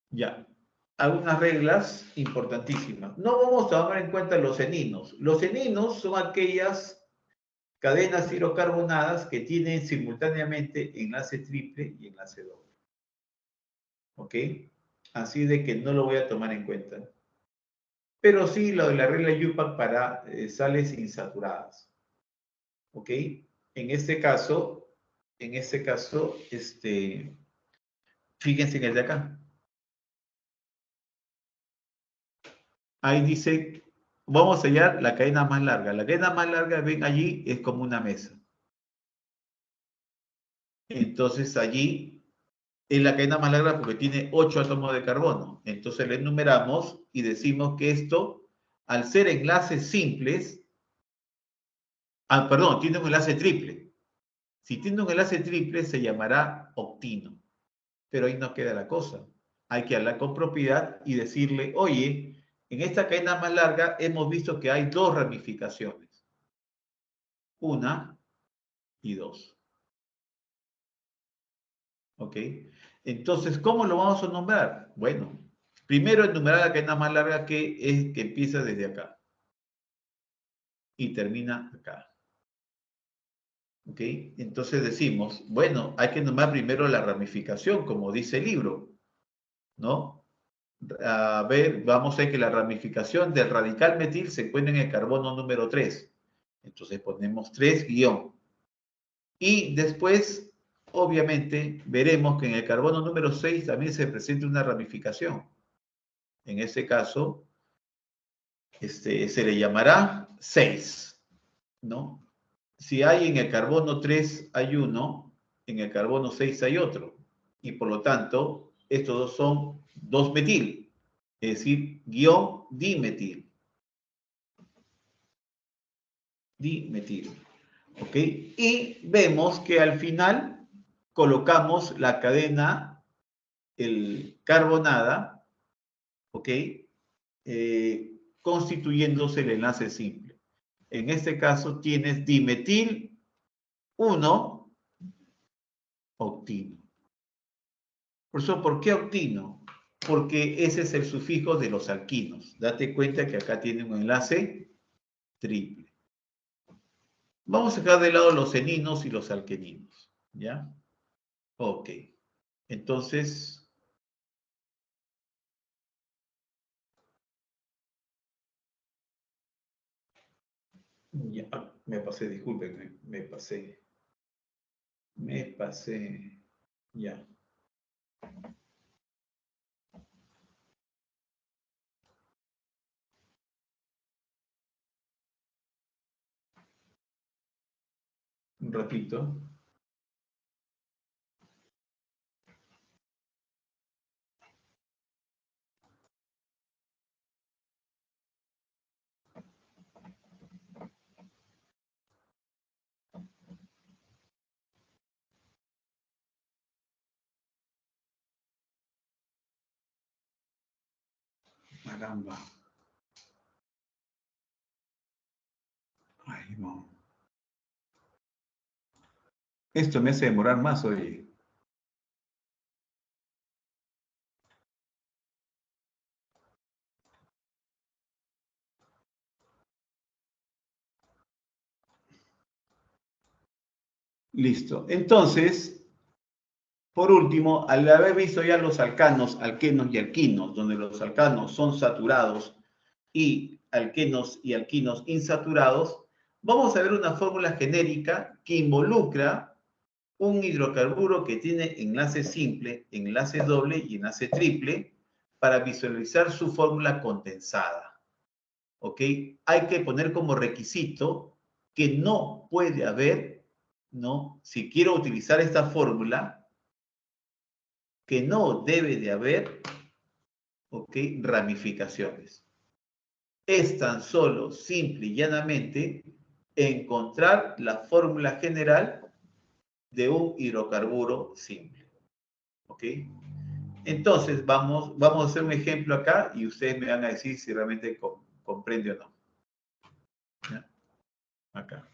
Ya. Algunas reglas importantísimas. No vamos a tomar en cuenta los eninos. Los eninos son aquellas cadenas hidrocarbonadas que tienen simultáneamente enlace triple y enlace doble. ¿Ok? Así de que no lo voy a tomar en cuenta. Pero sí lo de la regla UPAC para sales insaturadas. ¿Ok? En este caso, fíjense en el de acá. Ahí dice, vamos a hallar la cadena más larga. La cadena más larga, ven allí, es como una mesa. Entonces allí es la cadena más larga porque tiene 8 átomos de carbono. Entonces le enumeramos y decimos que esto, al ser enlaces simples, perdón, tiene un enlace triple. Si tiene un enlace triple se llamará octino. Pero ahí no queda la cosa. Hay que hablar con propiedad y decirle, oye, en esta cadena más larga hemos visto que hay 2 ramificaciones. 1 y 2. ¿Ok? Entonces, ¿cómo lo vamos a nombrar? Bueno, primero enumerar la cadena más larga que empieza desde acá y termina acá. ¿Ok? Entonces decimos, bueno, hay que nombrar primero la ramificación, como dice el libro, ¿no? A ver, vamos a ver que la ramificación del radical metil se encuentra en el carbono número 3. Entonces ponemos 3 guión. Y después, obviamente, veremos que en el carbono número 6 también se presenta una ramificación. En este caso, se le llamará 6, ¿no? Si hay en el carbono 3 hay uno, en el carbono 6 hay otro. Y por lo tanto, estos dos son 2-metil, es decir, guión dimetil. Dimetil. ¿Ok? Y vemos que al final colocamos la cadena, carbonada, ¿ok? Constituyéndose el enlace simple. En este caso tienes dimetil 1 octino. Por eso, ¿por qué octino? Porque ese es el sufijo de los alquinos. Date cuenta que acá tiene un enlace triple. Vamos a dejar de lado los eninos y los alqueninos. ¿Ya? Ok. Entonces, ya, me pasé, discúlpenme, me pasé. Ya. Un ratito. Caramba. Ay, no. Esto me hace demorar más, oye. Listo. Entonces, por último, al haber visto ya los alcanos, alquenos y alquinos, donde los alcanos son saturados y alquenos y alquinos insaturados, vamos a ver una fórmula genérica que involucra un hidrocarburo que tiene enlace simple, enlace doble y enlace triple para visualizar su fórmula condensada. ¿Ok? Hay que poner como requisito que no puede haber, ¿no? Si quiero utilizar esta fórmula, que no debe de haber, ¿ok? Ramificaciones. Es tan solo, simple y llanamente, encontrar la fórmula general de un hidrocarburo simple. ¿Ok? Entonces, vamos a hacer un ejemplo acá y ustedes me van a decir si realmente comprende o no. ¿Ya? Acá.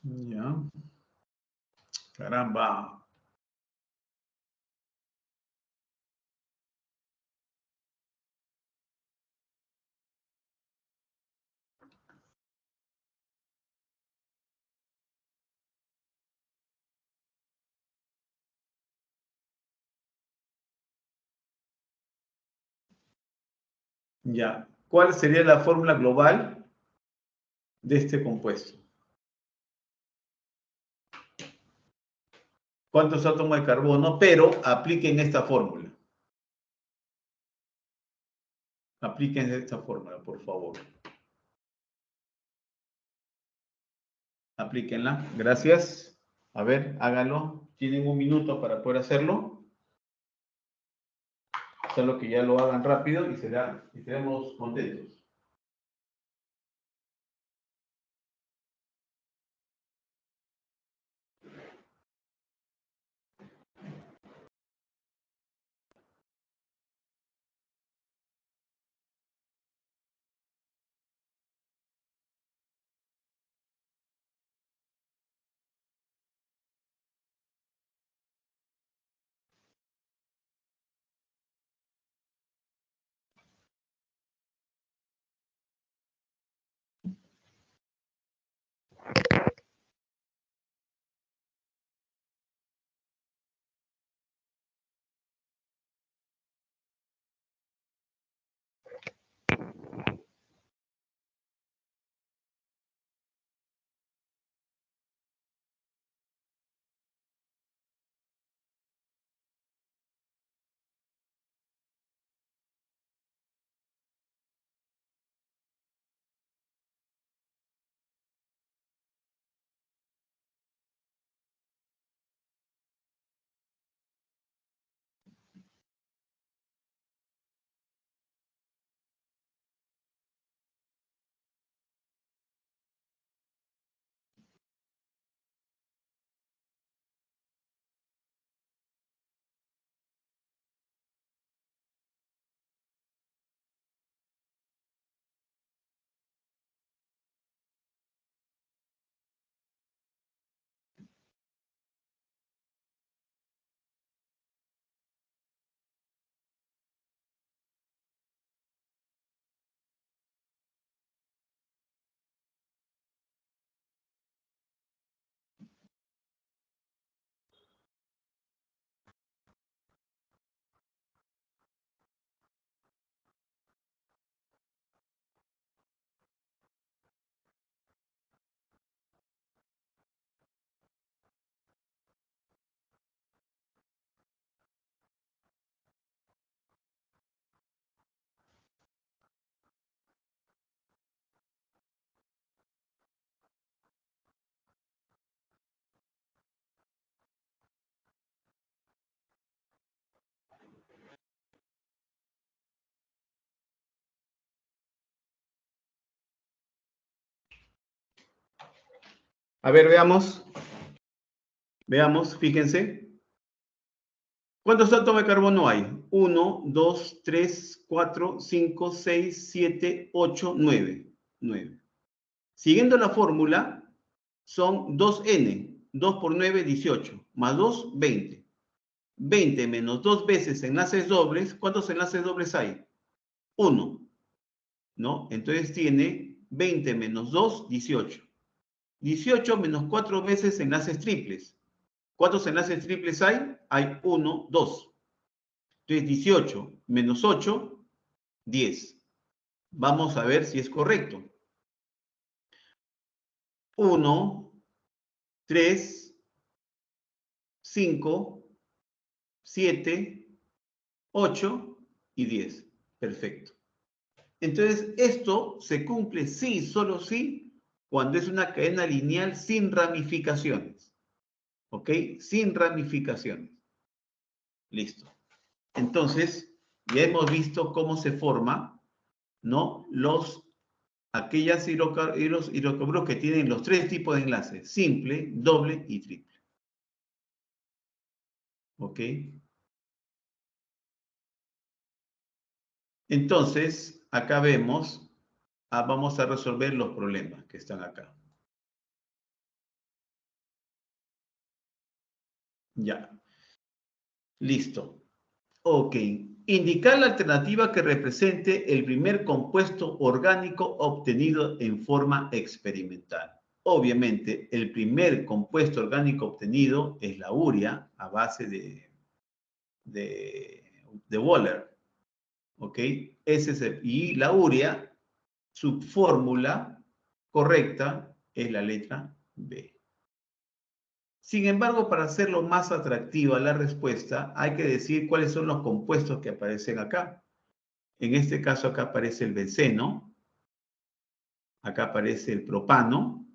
Ya. Caramba. Ya. ¿Cuál sería la fórmula global de este compuesto? ¿Cuántos átomos de carbono? Pero apliquen esta fórmula. Apliquen esta fórmula, por favor. Aplíquenla. Gracias. A ver, háganlo. Tienen un minuto para poder hacerlo. Solo que ya lo hagan rápido y seremos contentos. A ver, veamos. Veamos, fíjense. ¿Cuántos átomos de carbono hay? 1, 2, 3, 4, 5, 6, 7, 8, 9. 9. Siguiendo la fórmula, son 2n. 2 por 9, 18. Más 2, 20. 20 menos 2 veces enlaces dobles. ¿Cuántos enlaces dobles hay? 1. ¿No? Entonces tiene 20 menos 2, 18. 18 menos 4 veces enlaces triples. ¿Cuántos enlaces triples hay? Hay 1, 2. Entonces 18 menos 8, 10. Vamos a ver si es correcto. 1, 3, 5, 7, 8 y 10. Perfecto. Entonces, esto se cumple sí, solo sí, cuando es una cadena lineal sin ramificaciones. ¿Ok? Sin ramificaciones. Listo. Entonces, ya hemos visto cómo se forma, ¿no? Aquellas hidrocarburos que tienen los tres tipos de enlaces, simple, doble y triple. ¿Ok? Entonces, acá vemos, vamos a resolver los problemas que están acá. Ya. Listo. Ok. Indicar la alternativa que represente el primer compuesto orgánico obtenido en forma experimental. Obviamente, el primer compuesto orgánico obtenido es la urea a base de Wöhler. ¿Ok? Y la urea, su fórmula correcta es la letra B. Sin embargo, para hacerlo más atractiva la respuesta, hay que decir cuáles son los compuestos que aparecen acá. En este caso, acá aparece el benceno, acá aparece el propano,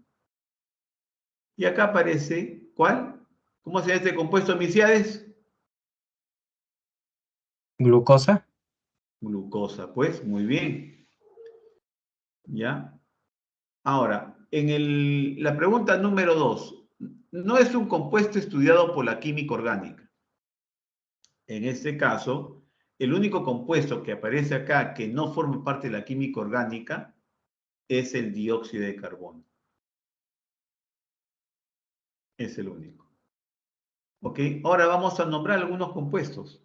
y acá aparece, ¿cuál? ¿Cómo se llama este compuesto, Milciades? Glucosa. Glucosa, pues, muy bien. ¿Ya? Ahora, la pregunta número 2, no es un compuesto estudiado por la química orgánica. En este caso, el único compuesto que aparece acá que no forma parte de la química orgánica es el dióxido de carbono. Es el único. ¿Ok? Ahora vamos a nombrar algunos compuestos.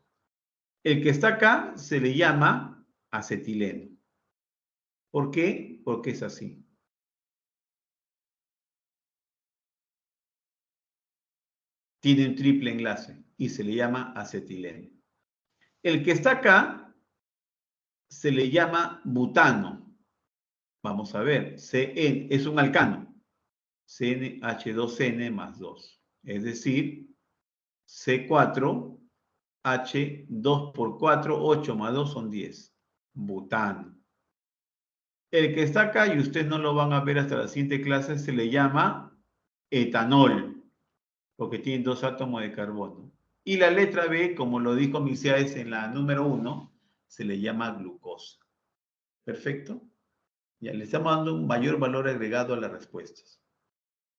El que está acá se le llama acetileno. ¿Por qué? Porque es así. Tiene un triple enlace y se le llama acetileno. El que está acá se le llama butano. Vamos a ver, CN es un alcano. CnH2n más 2. Es decir, C4, H, 2 por 4, 8 más 2 son 10. Butano. El que está acá, y ustedes no lo van a ver hasta la siguiente clase, se le llama etanol, porque tiene dos átomos de carbono. Y la letra B, como lo dijo Milciades en la número 1, se le llama glucosa. ¿Perfecto? Ya le estamos dando un mayor valor agregado a las respuestas.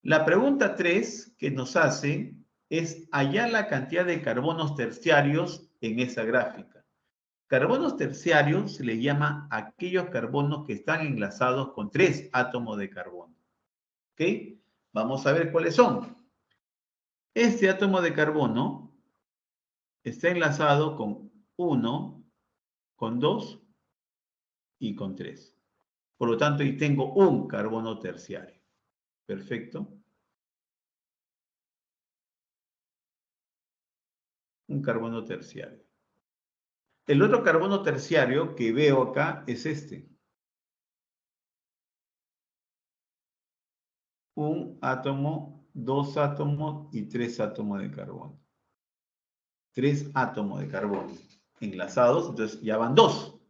La pregunta 3 que nos hace es hallar la cantidad de carbonos terciarios en esa gráfica. Carbonos terciarios se le llama a aquellos carbonos que están enlazados con 3 átomos de carbono. ¿Ok? Vamos a ver cuáles son. Este átomo de carbono está enlazado con 1, con 2 y con 3. Por lo tanto, ahí tengo un carbono terciario. Perfecto. Un carbono terciario. El otro carbono terciario que veo acá es este. Un átomo, dos átomos y tres átomos de carbono. Tres átomos de carbono enlazados, entonces ya van dos.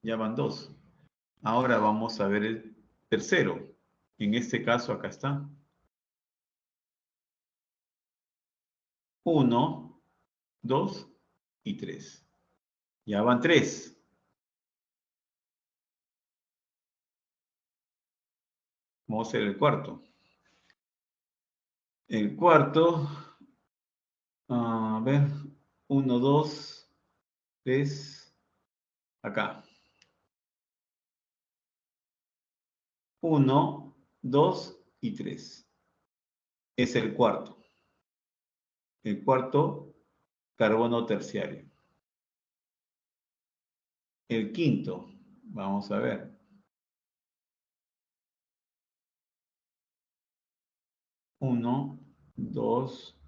Ya van dos. Ahora vamos a ver el tercero. En este caso acá está. 1, 2 y 3. Ya van 3. Vamos a hacer el cuarto. El cuarto, a ver, 1, 2, 3, acá. 1, 2 y 3. Es el cuarto. El cuarto carbono terciario. El quinto, vamos a ver. 1, 2,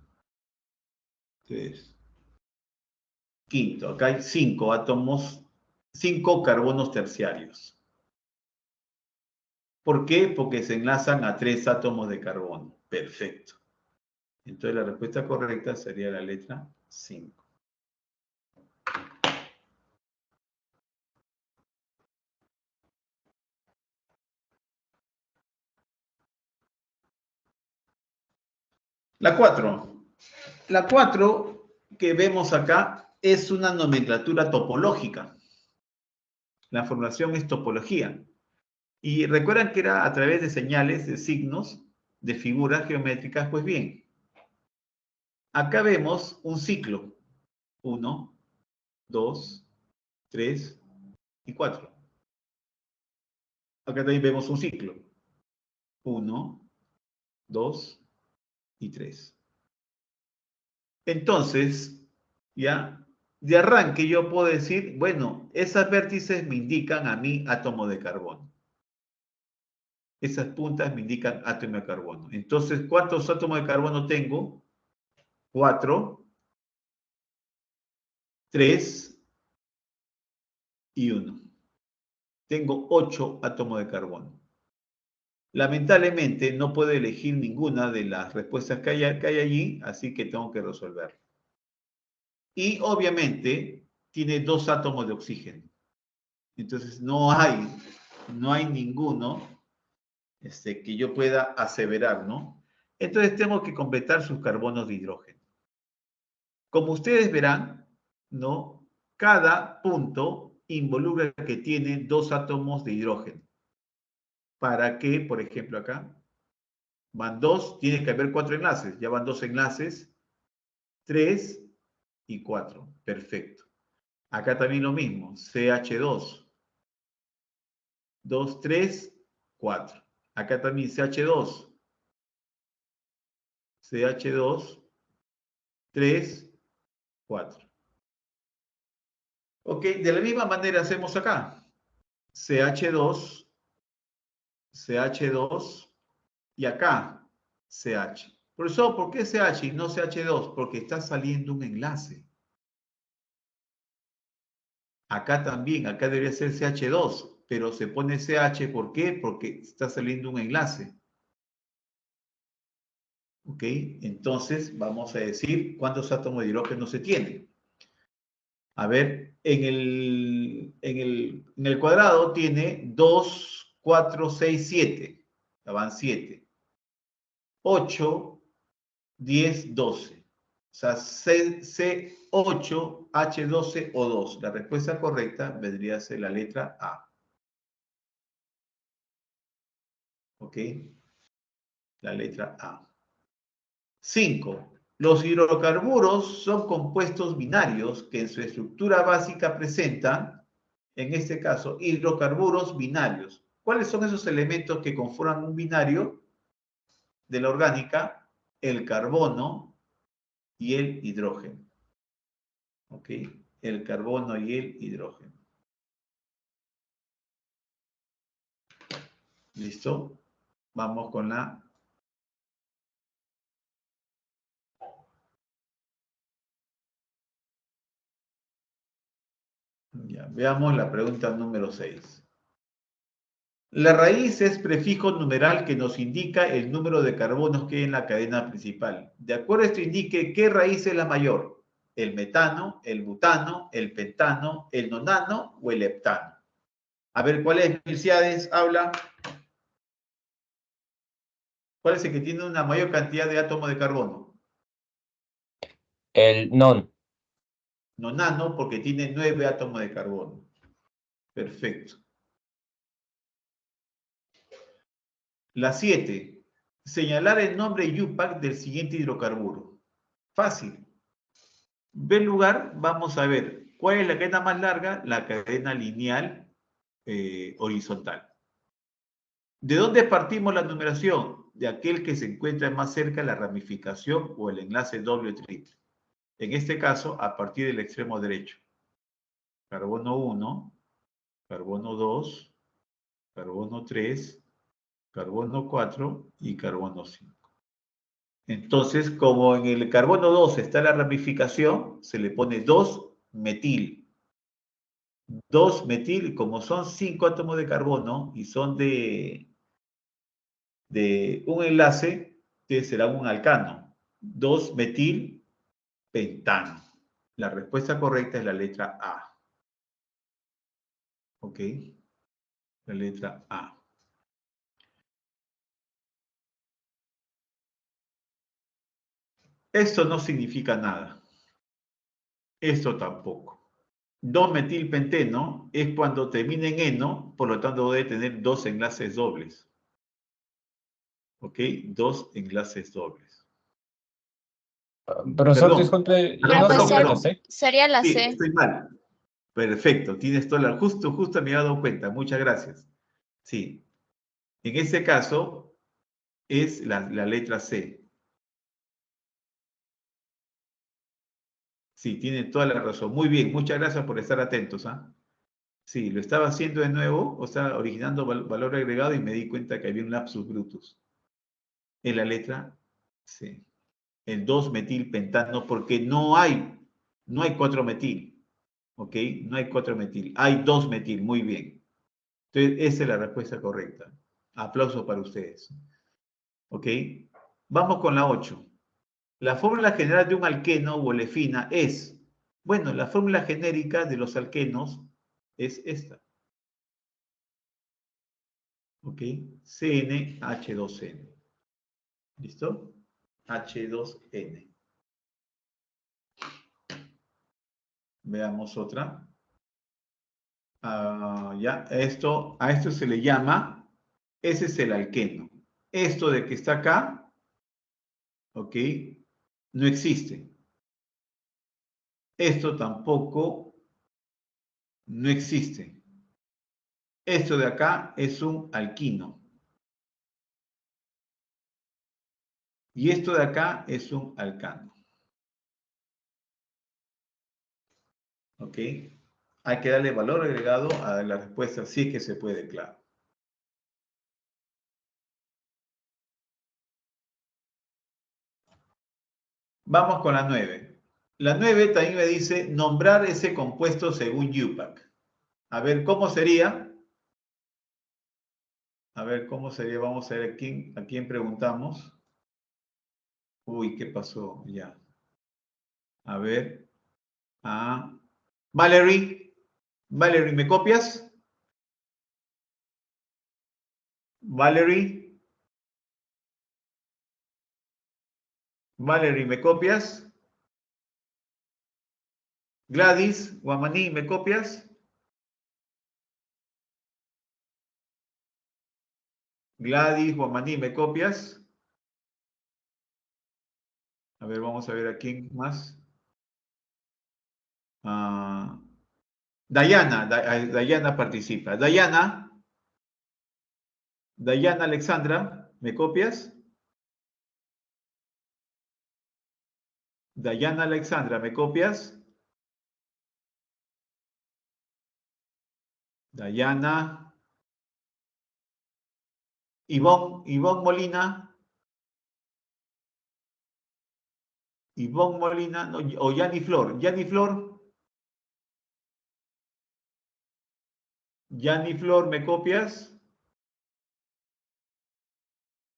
3. quinto. Acá hay 5 átomos, 5 carbonos terciarios. ¿Por qué? Porque se enlazan a 3 átomos de carbono. Perfecto. Entonces la respuesta correcta sería la letra 5. La 4. La 4 que vemos acá es una nomenclatura topológica. La formulación es topología. Y recuerdan que era a través de señales, de signos, de figuras geométricas. Pues bien, acá vemos un ciclo. 1, 2, 3 y 4. Acá también vemos un ciclo. 1, 2 y 3. Entonces, ya, de arranque yo puedo decir, bueno, esas vértices me indican a mí átomo de carbono. Esas puntas me indican átomo de carbono. Entonces, ¿cuántos átomos de carbono tengo? 4, 3 y 1. Tengo 8 átomos de carbono. Lamentablemente no puedo elegir ninguna de las respuestas que hay allí, así que tengo que resolverlo. Y obviamente tiene 2 átomos de oxígeno. Entonces no hay ninguno que yo pueda aseverar, ¿no? Entonces tengo que completar sus carbonos de hidrógeno. Como ustedes verán, ¿no? Cada punto involucra que tiene 2 átomos de hidrógeno. Para que, por ejemplo, acá van 2, tiene que haber 4 enlaces. Ya van 2 enlaces, 3 y 4. Perfecto. Acá también lo mismo, CH2. 2, 3, 4. Acá también CH2. CH2, 3, 4. Ok, de la misma manera hacemos acá. CH2, CH2 y acá CH. Profesor, ¿por qué CH y no CH2? Porque está saliendo un enlace. Acá también, acá debería ser CH2, pero se pone CH, ¿por qué? Porque está saliendo un enlace. ¿Ok? Entonces, vamos a decir cuántos átomos de hidrógeno se tienen. A ver, en el cuadrado tiene 2, 4, 6, 7. Ya van 7. 8, 10, 12. O sea, C8, H12 o 2. La respuesta correcta vendría a ser la letra A. ¿Ok? La letra A. 5. Los hidrocarburos son compuestos binarios que en su estructura básica presentan, en este caso, hidrocarburos binarios. ¿Cuáles son esos elementos que conforman un binario de la orgánica? El carbono y el hidrógeno. ¿Ok? El carbono y el hidrógeno. ¿Listo? Vamos con la... Ya, veamos la pregunta número 6. La raíz es prefijo numeral que nos indica el número de carbonos que hay en la cadena principal. De acuerdo a esto indique qué raíz es la mayor. El metano, el butano, el pentano, el nonano o el heptano. A ver, ¿cuál es, Milciades? Habla. ¿Cuál es el que tiene una mayor cantidad de átomos de carbono? El non. Nonano, porque tiene 9 átomos de carbono. Perfecto. La 7. Señalar el nombre IUPAC del siguiente hidrocarburo. Fácil. En lugar, vamos a ver cuál es la cadena más larga, la cadena lineal horizontal. ¿De dónde partimos la numeración? De aquel que se encuentra más cerca de la ramificación o el enlace doble o triple. En este caso, a partir del extremo derecho. Carbono 1, carbono 2, carbono 3, carbono 4 y carbono 5. Entonces, como en el carbono 2 está la ramificación, se le pone 2 metil. 2-metil, como son 5 átomos de carbono y son de un enlace, que será un alcano. 2-metil pentano. La respuesta correcta es la letra A. ¿Ok? La letra A. Esto no significa nada. Esto tampoco. 2-metilpenteno es cuando termina en eno, por lo tanto debe tener 2 enlaces dobles. ¿Ok? 2 enlaces dobles. Profesor, Perdón. disculpe, ¿y Perdón, no perdón, sería la perdón. C? Sería la Sí, C. estoy mal. Perfecto, tienes toda la... Justo me he dado cuenta. Muchas gracias. Sí. En este caso es la letra C. Sí, tiene toda la razón. Muy bien, muchas gracias por estar atentos, ¿ah? Sí, lo estaba haciendo de nuevo, o sea, originando valor agregado y me di cuenta que había un lapsus brutus. En la letra C. El 2-metilpentano, porque no hay 4-metil. ¿Ok? No hay 4-metil. Hay 2-metil, muy bien. Entonces, esa es la respuesta correcta. Aplausos para ustedes. ¿Ok? Vamos con la 8. La fórmula general de un alqueno o olefina es, bueno, la fórmula genérica de los alquenos es esta. ¿Ok? CnH2n. ¿Listo? H2n. Veamos otra. Ya, a esto se le llama, ese es el alqueno. Esto de que está acá, ¿ok? No existe. Esto tampoco no existe. Esto de acá es un alquino. Y esto de acá es un alcano. ¿Ok? Hay que darle valor agregado a la respuesta, si es que se puede, claro. Vamos con la 9. La 9 también me dice nombrar ese compuesto según UPAC. A ver, ¿cómo sería? A ver, ¿cómo sería? Vamos a ver a quién preguntamos. Uy, ¿qué pasó? Ya. A ver. Valerie. Valerie, ¿me copias? Valerie. Valerie, ¿me copias? Gladys, Guamaní, ¿me copias? Gladys, Guamaní, ¿me copias? A ver, vamos a ver a quién más. Dayana, Dayana participa. Dayana Alexandra, ¿me copias? Dayana Alexandra, ¿me copias? Dayana. Ivonne Molina. Ivonne Molina, no, o Yani Flor. Yani Flor. Yani Flor, ¿me copias?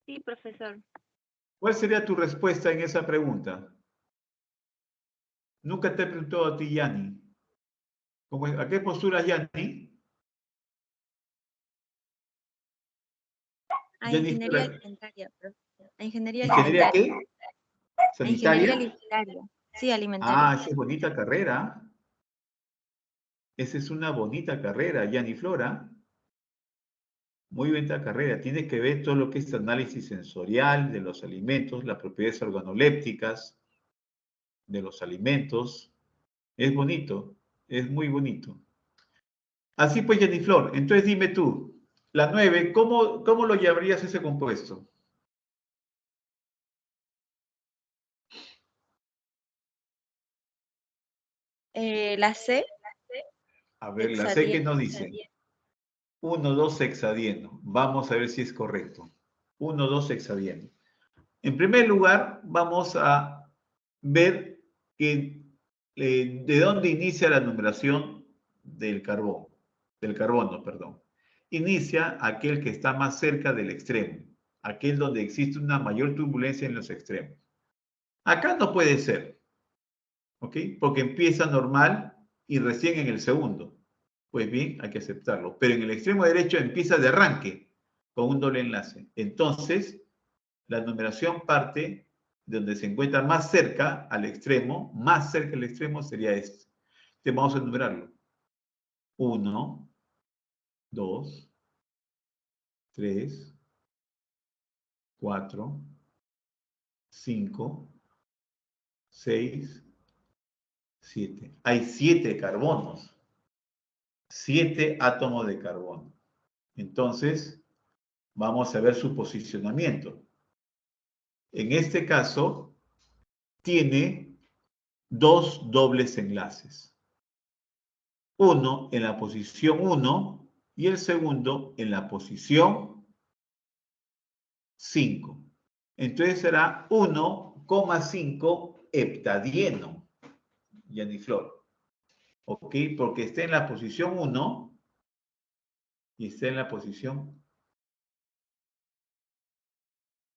Sí, profesor. ¿Cuál sería tu respuesta en esa pregunta? Nunca te he preguntado a ti, Yani. ¿A qué posturas, Yani? A Yani ingeniería Flor, alimentaria, profesor. A ingeniería ¿ingeniería alimentaria. qué? A ingeniería ¿Sanitaria? alimentaria. Sí, alimentaria. Esa es bonita carrera. Esa es una bonita carrera, Yani Flora. Muy bonita carrera. Tiene que ver todo lo que es análisis sensorial de los alimentos, las propiedades organolépticas de los alimentos. Es bonito, es muy bonito. Así pues, Yani Flor, entonces dime tú, la 9, ¿cómo lo llamarías ese compuesto? La C. A ver, la C que nos dice. 1,2-hexadieno. Vamos a ver si es correcto. 1,2-hexadieno. En primer lugar, vamos a ver que ¿De dónde inicia la numeración del carbón? Del carbono, perdón. Inicia aquel que está más cerca del extremo, aquel donde existe una mayor turbulencia en los extremos. Acá no puede ser, ¿ok? Porque empieza normal y recién en el segundo. Pues bien, hay que aceptarlo. Pero en el extremo derecho empieza de arranque con un doble enlace. Entonces, la numeración parte de donde se encuentra más cerca al extremo, más cerca al extremo sería este. Entonces vamos a enumerarlo. 1, 2, 3, 4, 5, 6, 7. Hay 7 carbonos. 7 átomos de carbono. Entonces, vamos a ver su posicionamiento. En este caso, tiene 2 dobles enlaces. Uno en la posición 1 y el segundo en la posición 5. Entonces será 1,5 heptadieno, Yaniflor. ¿Ok? Porque está en la posición 1 y está en la posición...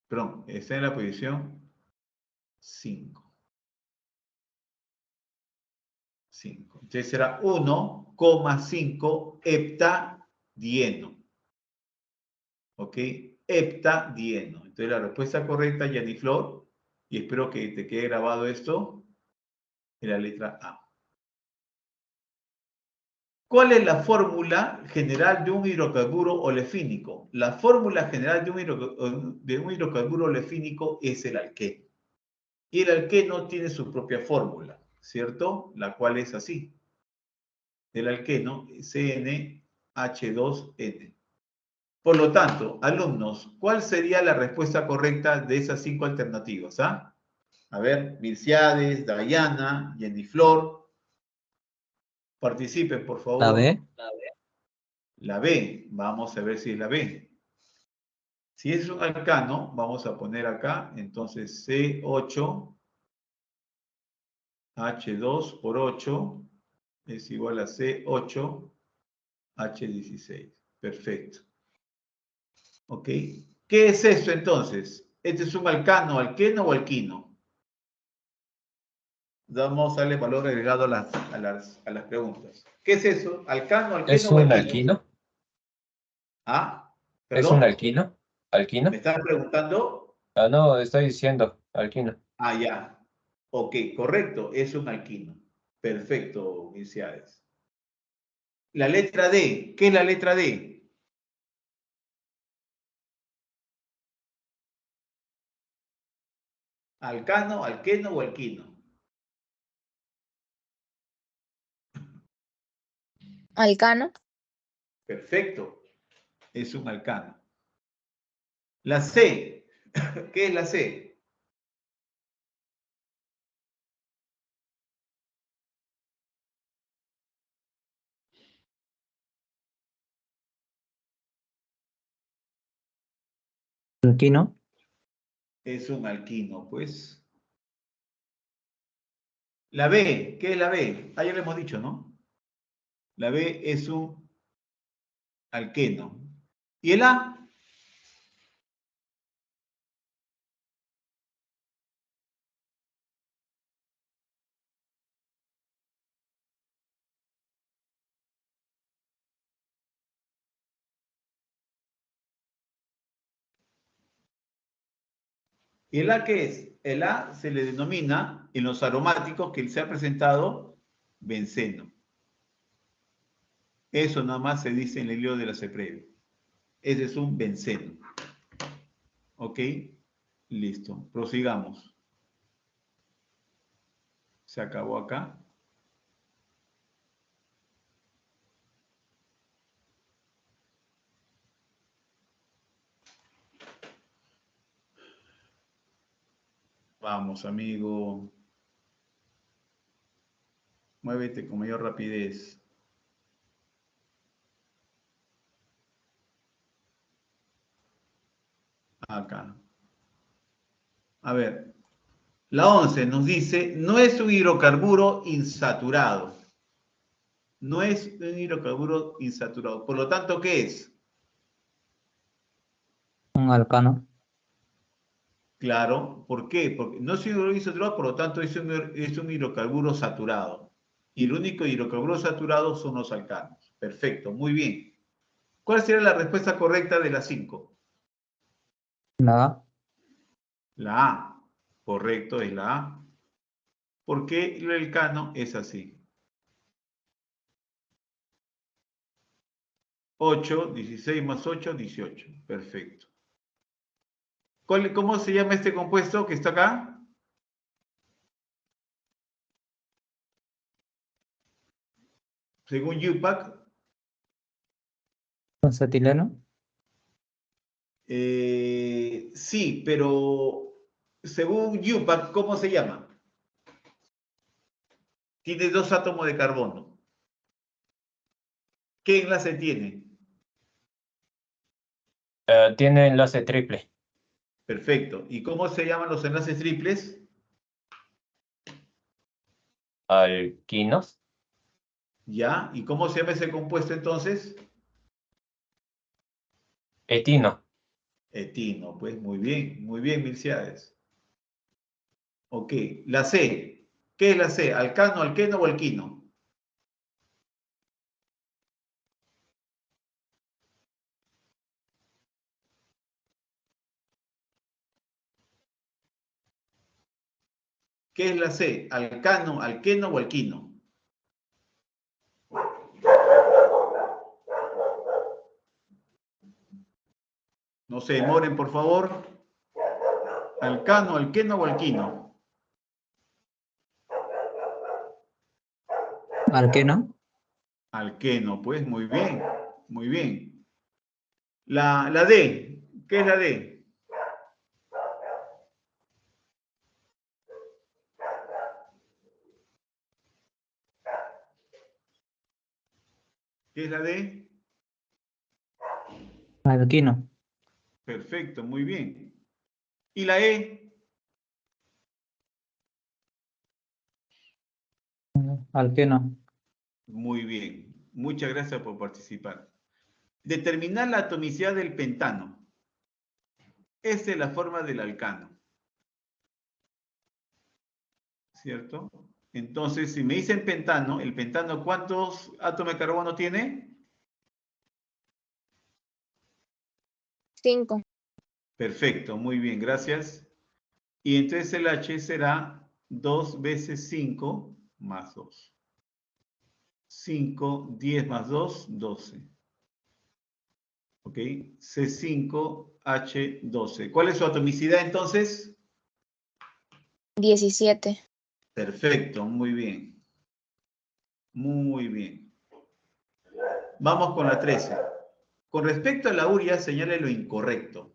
Perdón, está en la posición 5. 5. Entonces será 1,5 heptadieno. ¿Ok? Heptadieno. Entonces la respuesta correcta, Yaniflor, y espero que te quede grabado esto, es la letra A. ¿Cuál es la fórmula general de un hidrocarburo olefínico? La fórmula general de un hidrocarburo olefínico es el alqueno. Y el alqueno tiene su propia fórmula, ¿cierto? La cual es así. El alqueno, CnH2n. Por lo tanto, alumnos, ¿cuál sería la respuesta correcta de esas 5 alternativas? ¿Ah? A ver, Milciades, Dayana, Jennyflor. Participen, por favor. La B. La B. Vamos a ver si es la B. Si es un alcano, vamos a poner acá, entonces C8, H2 por 8 es igual a C8, H16. Perfecto. ¿Ok? ¿Qué es esto entonces? ¿Este es un alcano, alqueno o alquino? Vamos a darle valor agregado a las preguntas. ¿Qué es eso? ¿Alcano, ¿Es alqueno o un alquino? alquino? ¿Ah? ¿Es un ¿Perdón? alquino? ¿Alquino? ¿Me estás preguntando? Ah, no, estoy diciendo alquino. Ah, ya. Ok, correcto, es un alquino. Perfecto, Milciades. La letra D, ¿qué es la letra D? ¿Alcano, alqueno o alquino? Alcano. Perfecto, es un alcano. La C, ¿qué es la C? ¿Alquino? Es un alquino, pues. La B, ¿qué es la B? Ah, ya lo hemos dicho, ¿no? La B es un alqueno. ¿Y el A? ¿Y el A qué es? El A se le denomina en los aromáticos que se ha presentado benceno. Eso nada más se dice en el libro de la CEPREVE. Ese es un benceno. ¿Ok? Listo. Prosigamos. Se acabó acá. Vamos, amigo. Muévete con mayor rapidez. Acá. A ver. La 11 nos dice, no es un hidrocarburo insaturado. No es un hidrocarburo insaturado. Por lo tanto, ¿qué es? Un alcano. Claro, ¿por qué? Porque no es un hidrocarburo insaturado, por lo tanto es un hidrocarburo saturado. Y el único hidrocarburo saturado son los alcanos. Perfecto, muy bien. ¿Cuál sería la respuesta correcta de las 5? La A. La A. Correcto, es la A. Porque el alcano es así. 8, 16 más 8, 18. Perfecto. ¿Cómo se llama este compuesto que está acá? Según UPAC. Acetileno. Sí, pero según UPAC, ¿cómo se llama? Tiene 2 átomos de carbono. ¿Qué enlace tiene? Tiene enlace triple. Perfecto. ¿Y cómo se llaman los enlaces triples? Alquinos. ¿Ya? ¿Y cómo se llama ese compuesto entonces? Etino. Etino. Pues muy bien, Milciades. Ok. La C. ¿Qué es la C? ¿Alcano, alqueno o alquino? ¿Qué es la C? ¿Alcano, alqueno o alquino? No se demoren, por favor. ¿Alcano, alqueno o alquino? Alqueno. Alqueno, pues muy bien, muy bien. La D. ¿Qué es la D? ¿Qué es la D? Alquino. Perfecto, muy bien. ¿Y la E? Alqueno. Muy bien. Muchas gracias por participar. Determinar la atomicidad del pentano. Esa es la forma del alcano. ¿Cierto? Entonces, si me dicen pentano, ¿el pentano cuántos átomos de carbono tiene? 5. Perfecto, muy bien, gracias. Y entonces el H será 2 veces 5 más 2. 5, 10 más 2, 12. ¿Ok? C5H12. ¿Cuál es su atomicidad entonces? 17. Perfecto, muy bien. Muy bien. Vamos con la 13. Con respecto a la urea, señale lo incorrecto.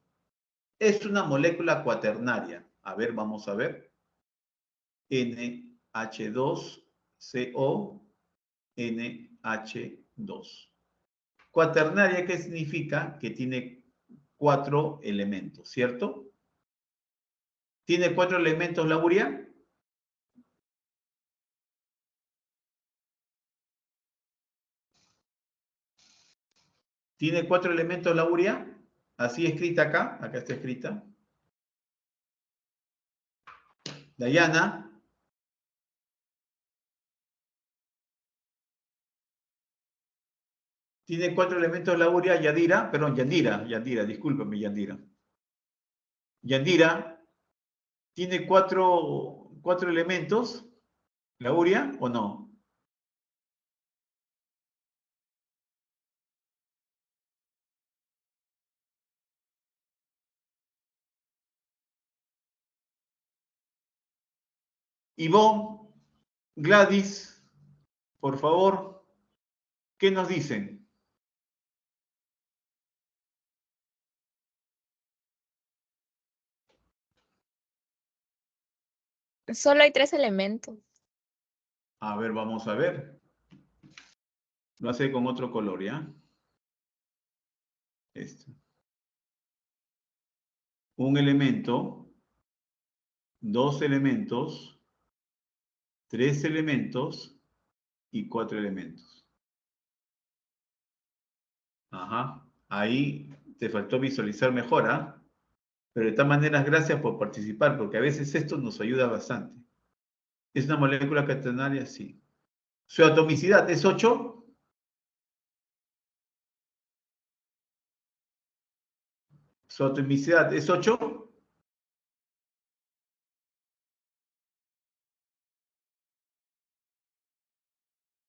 Es una molécula cuaternaria. A ver, vamos a ver. NH2CO, NH2. Cuaternaria, ¿qué significa? Que tiene 4 elementos, ¿cierto? ¿Tiene 4 elementos la urea? ¿Tiene 4 elementos la urea? Así escrita acá. Acá está escrita. Dayana. Tiene 4 elementos la urea. Yadira. Perdón, Yandira. Discúlpame, Yandira. Yandira. ¿Tiene 4 elementos la urea o no? Ivonne, Gladys, por favor, ¿qué nos dicen? Solo hay 3 elementos. A ver, vamos a ver. Lo hace con otro color, ¿ya? Este. Un elemento 2 elementos, 3 elementos y 4 elementos. Ajá. Ahí te faltó visualizar mejor, ¿ah? Pero de todas maneras, gracias por participar, porque a veces esto nos ayuda bastante. ¿Es una molécula catenaria? Sí. ¿Su atomicidad es 8? ¿Su atomicidad es 8?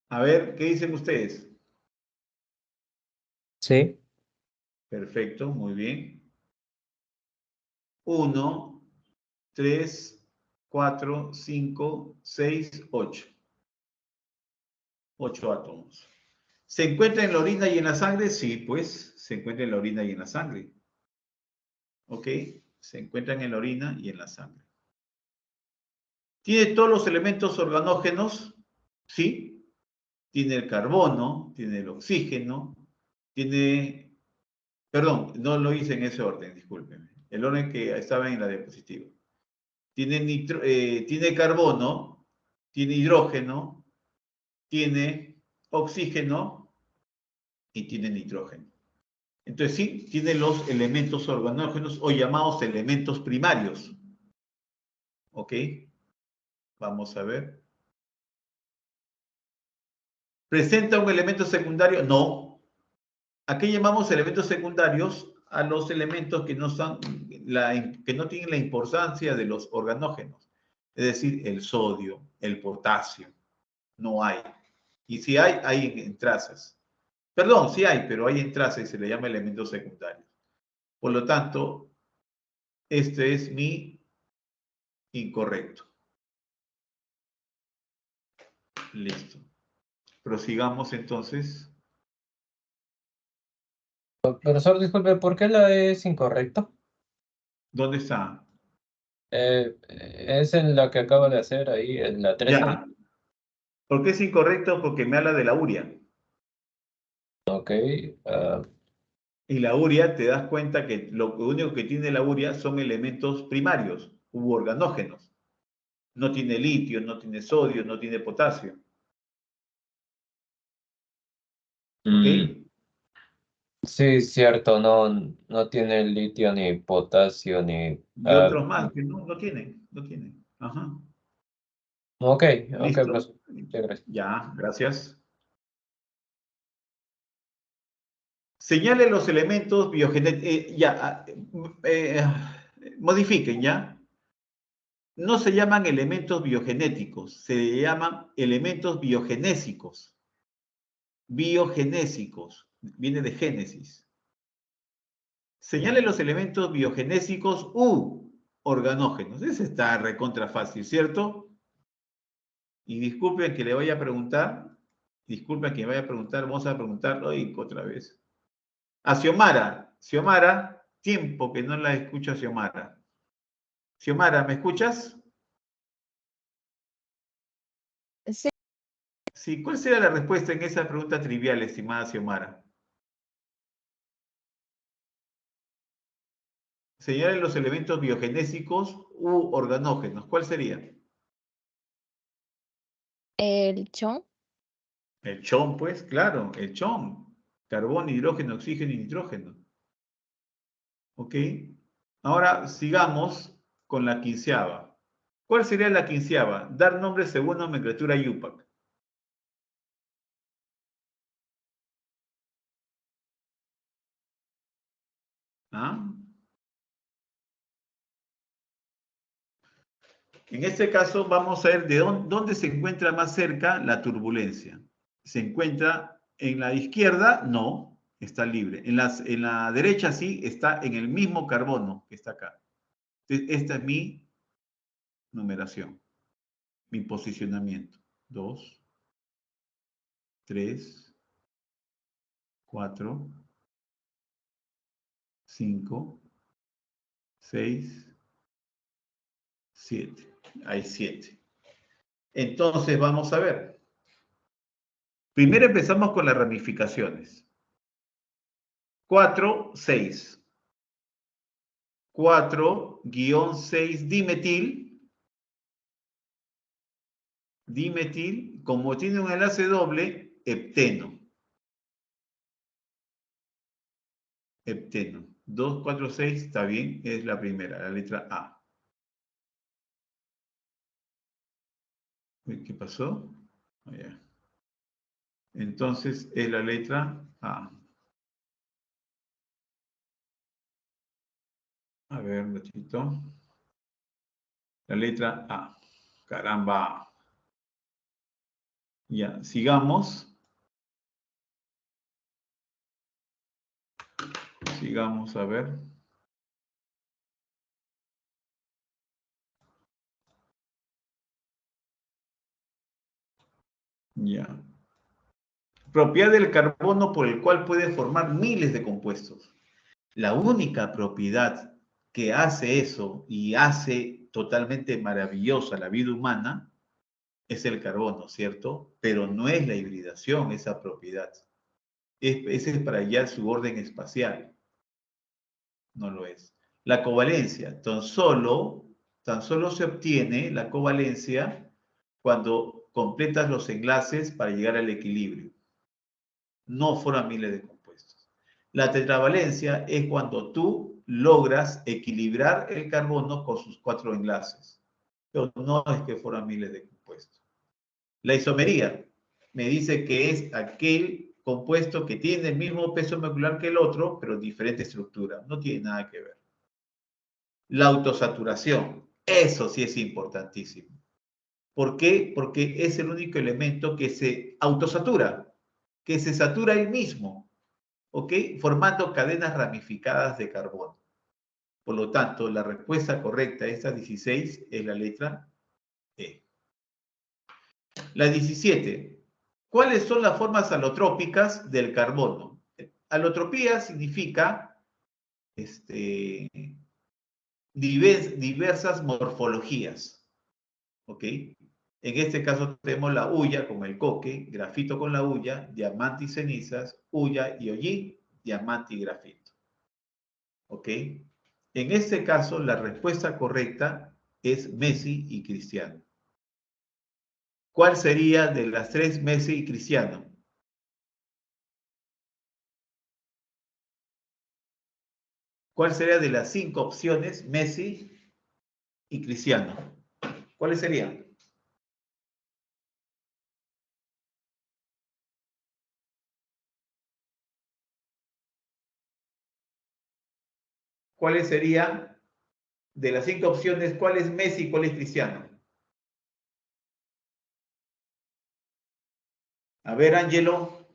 A ver, ¿qué dicen ustedes? Sí. Perfecto, muy bien. 1, 3, 4, 5, 6, 8. 8 átomos. ¿Se encuentra en la orina y en la sangre? Sí, pues, se encuentra en la orina y en la sangre. ¿Ok? Se encuentran en la orina y en la sangre. ¿Tiene todos los elementos organógenos? Sí. Tiene el carbono, tiene el oxígeno, tiene... Perdón, no lo hice en ese orden, discúlpenme. El orden que estaba en la diapositiva. Tiene carbono, tiene hidrógeno, tiene oxígeno y tiene nitrógeno. Entonces sí, tiene los elementos organógenos o llamados elementos primarios. ¿Ok? Vamos a ver. ¿Presenta un elemento secundario? No. ¿A qué llamamos elementos secundarios? A los elementos que no tienen la importancia de los organógenos. Es decir, el sodio, el potasio. No hay. Y si hay en trazas. Perdón, sí hay, pero hay en trazas y se le llama elementos secundarios. Por lo tanto, este es mi incorrecto. Listo. Prosigamos entonces. Profesor, disculpe, ¿por qué la E es incorrecto? ¿Dónde está? Es en la que acabo de hacer ahí, en la 13. Ya. ¿Por qué es incorrecto? Porque me habla de la urea. Ok. Y la urea, te das cuenta que lo único que tiene la urea son elementos primarios, u organógenos. No tiene litio, no tiene sodio, no tiene potasio. ¿Ok? Sí, cierto, no tiene litio ni potasio ni... Y otros más que no tienen, no tienen. Ajá. Ok, Listo. profesor. Muchas gracias. Ya, gracias. Señale los elementos biogenéticos. Modifiquen, ¿ya? No se llaman elementos biogenéticos, se llaman elementos biogenésicos. Biogenésicos, viene de génesis. Señale los elementos biogenésicos u organógenos. Ese está recontra fácil, ¿cierto? Y disculpen que le vaya a preguntar, vamos a preguntarlo y otra vez. A Xiomara, tiempo que no la escucho a Xiomara. Xiomara, ¿me escuchas? Sí. Sí, ¿cuál sería la respuesta en esa pregunta trivial, estimada Xiomara? Señalen los elementos biogenésicos u organógenos. ¿Cuál sería? El chon. El chon, pues, claro, el chon. Carbón, hidrógeno, oxígeno y nitrógeno. ¿Ok? Ahora sigamos con la quinceava. ¿Cuál sería la quinceava? Dar nombre según nomenclatura IUPAC. ¿Ah? En este caso vamos a ver de dónde se encuentra más cerca la turbulencia. ¿Se encuentra en la izquierda? No, está libre. En la derecha sí, está en el mismo carbono que está acá. Entonces, esta es mi numeración, mi posicionamiento. 2, 3, 4, 5, 6, 7. Hay 7. Entonces vamos a ver. Primero empezamos con las ramificaciones. 4, 6. 4-6 dimetil dimetil, como tiene un enlace doble, hepteno. Hepteno. 2, 4, 6, está bien, es la primera, la letra A. Uy, ¿qué pasó? Oh, ya. Entonces es la letra A. A ver, un ratito. La letra A. Caramba. Ya, sigamos. Sigamos a ver. Ya. Propiedad del carbono por el cual puede formar miles de compuestos. La única propiedad que hace eso y hace totalmente maravillosa la vida humana es el carbono, ¿cierto? Pero no es la hibridación esa propiedad. Ese es para hallar su orden espacial. No lo es. La covalencia, tan solo se obtiene la covalencia cuando completas los enlaces para llegar al equilibrio. No forman miles de compuestos. La tetravalencia es cuando tú logras equilibrar el carbono con sus 4 enlaces. Pero no es que forman miles de compuestos. La isomería me dice que es aquel compuesto que tiene el mismo peso molecular que el otro, pero diferente estructura. No tiene nada que ver. La autosaturación, eso sí es importantísimo. ¿Por qué? Porque es el único elemento que se autosatura, que se satura él mismo, ¿ok? Formando cadenas ramificadas de carbono. Por lo tanto, la respuesta correcta a esta 16 es la letra E. La 17. ¿Cuáles son las formas alotrópicas del carbono? Alotropía significa diversas morfologías, ¿ok? En este caso tenemos la hulla con el coque, grafito con la hulla, diamante y cenizas, hulla y hollín, diamante y grafito, ¿ok? En este caso la respuesta correcta es Messi y Cristiano. ¿Cuál sería de las tres Messi y Cristiano? ¿Cuál sería de las 5 opciones Messi y Cristiano? ¿Cuáles serían? ¿Cuáles serían de las 5 opciones? ¿Cuál es Messi y cuál es Cristiano? A ver, Ángelo.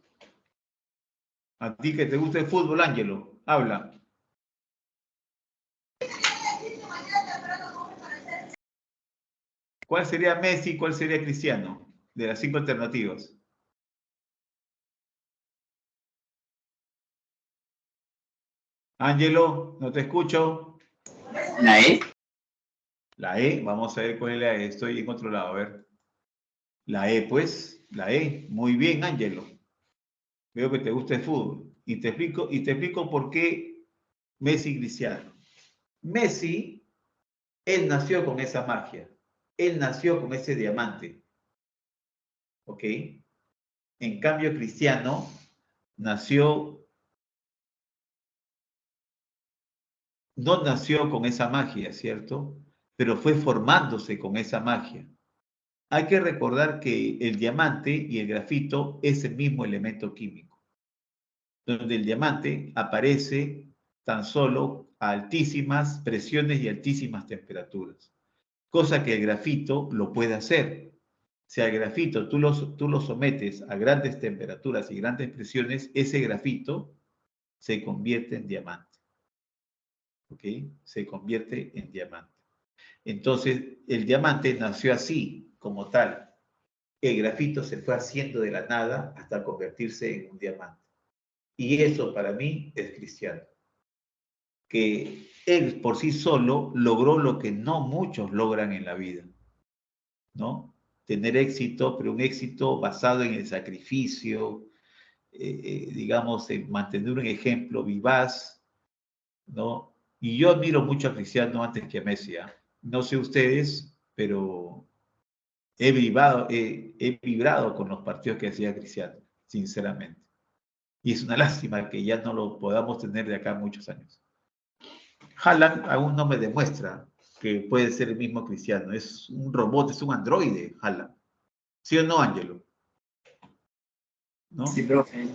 A ti que te gusta el fútbol, Ángelo, habla. ¿Cuál sería Messi y cuál sería Cristiano? De las 5 alternativas. Ángelo, no te escucho. La E. La E, vamos a ver cuál es la E. Estoy en otro lado, a ver. La E, pues, la E. Muy bien, Ángelo. Veo que te gusta el fútbol. Y te explico por qué Messi y Cristiano. Messi, él nació con esa magia. Él nació con ese diamante. ¿Ok? En cambio, Cristiano no nació con esa magia, ¿cierto? Pero fue formándose con esa magia. Hay que recordar que el diamante y el grafito es el mismo elemento químico, donde el diamante aparece tan solo a altísimas presiones y altísimas temperaturas, cosa que el grafito lo puede hacer. Si al grafito tú lo sometes a grandes temperaturas y grandes presiones, ese grafito se convierte en diamante. ¿Ok? Se convierte en diamante. Entonces, el diamante nació así, como tal. El grafito se fue haciendo de la nada hasta convertirse en un diamante. Y eso para mí es Cristiano. Que él por sí solo logró lo que no muchos logran en la vida, ¿no? Tener éxito, pero un éxito basado en el sacrificio, digamos, en mantener un ejemplo vivaz, ¿no? Y yo admiro mucho a Cristiano antes que a Messi, ¿eh? No sé ustedes, pero He vibrado con los partidos que hacía Cristiano, sinceramente. Y es una lástima que ya no lo podamos tener de acá muchos años. Haaland aún no me demuestra que puede ser el mismo Cristiano. Es un robot, es un androide, Haaland. ¿Sí o no, Ángelo? ¿No? Sí, profe.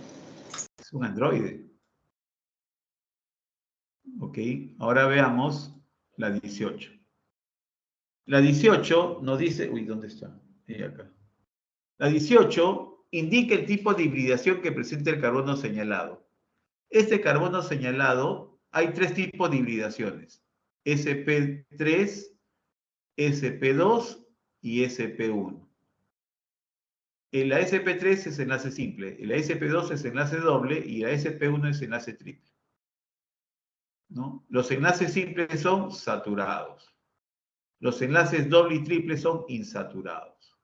Es un androide. Ok, ahora veamos la 18. La 18 nos dice... Uy, ¿dónde está? Acá. La 18 indica el tipo de hibridación que presenta el carbono señalado. Este carbono señalado, hay tres tipos de hibridaciones. sp3, sp2 y sp1. La sp3 es enlace simple, la sp2 es enlace doble y la sp1 es enlace triple. ¿No? Los enlaces simples son saturados. Los enlaces doble y triple son insaturados.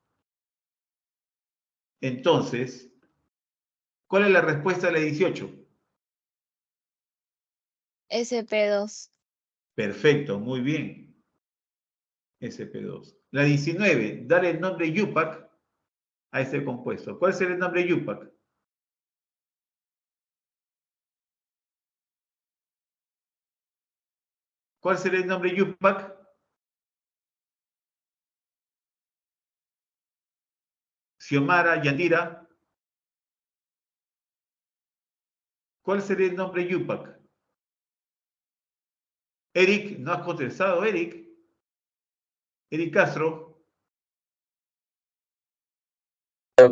Entonces, ¿cuál es la respuesta a la 18? SP2. Perfecto, muy bien. SP2. La 19, dale el nombre UPAC a este compuesto. ¿Cuál será el nombre UPAC? ¿Cuál será el nombre UPAC? Xiomara, Yandira. ¿Cuál sería el nombre UPAC? Eric, ¿no has contestado, Eric? Eric Castro.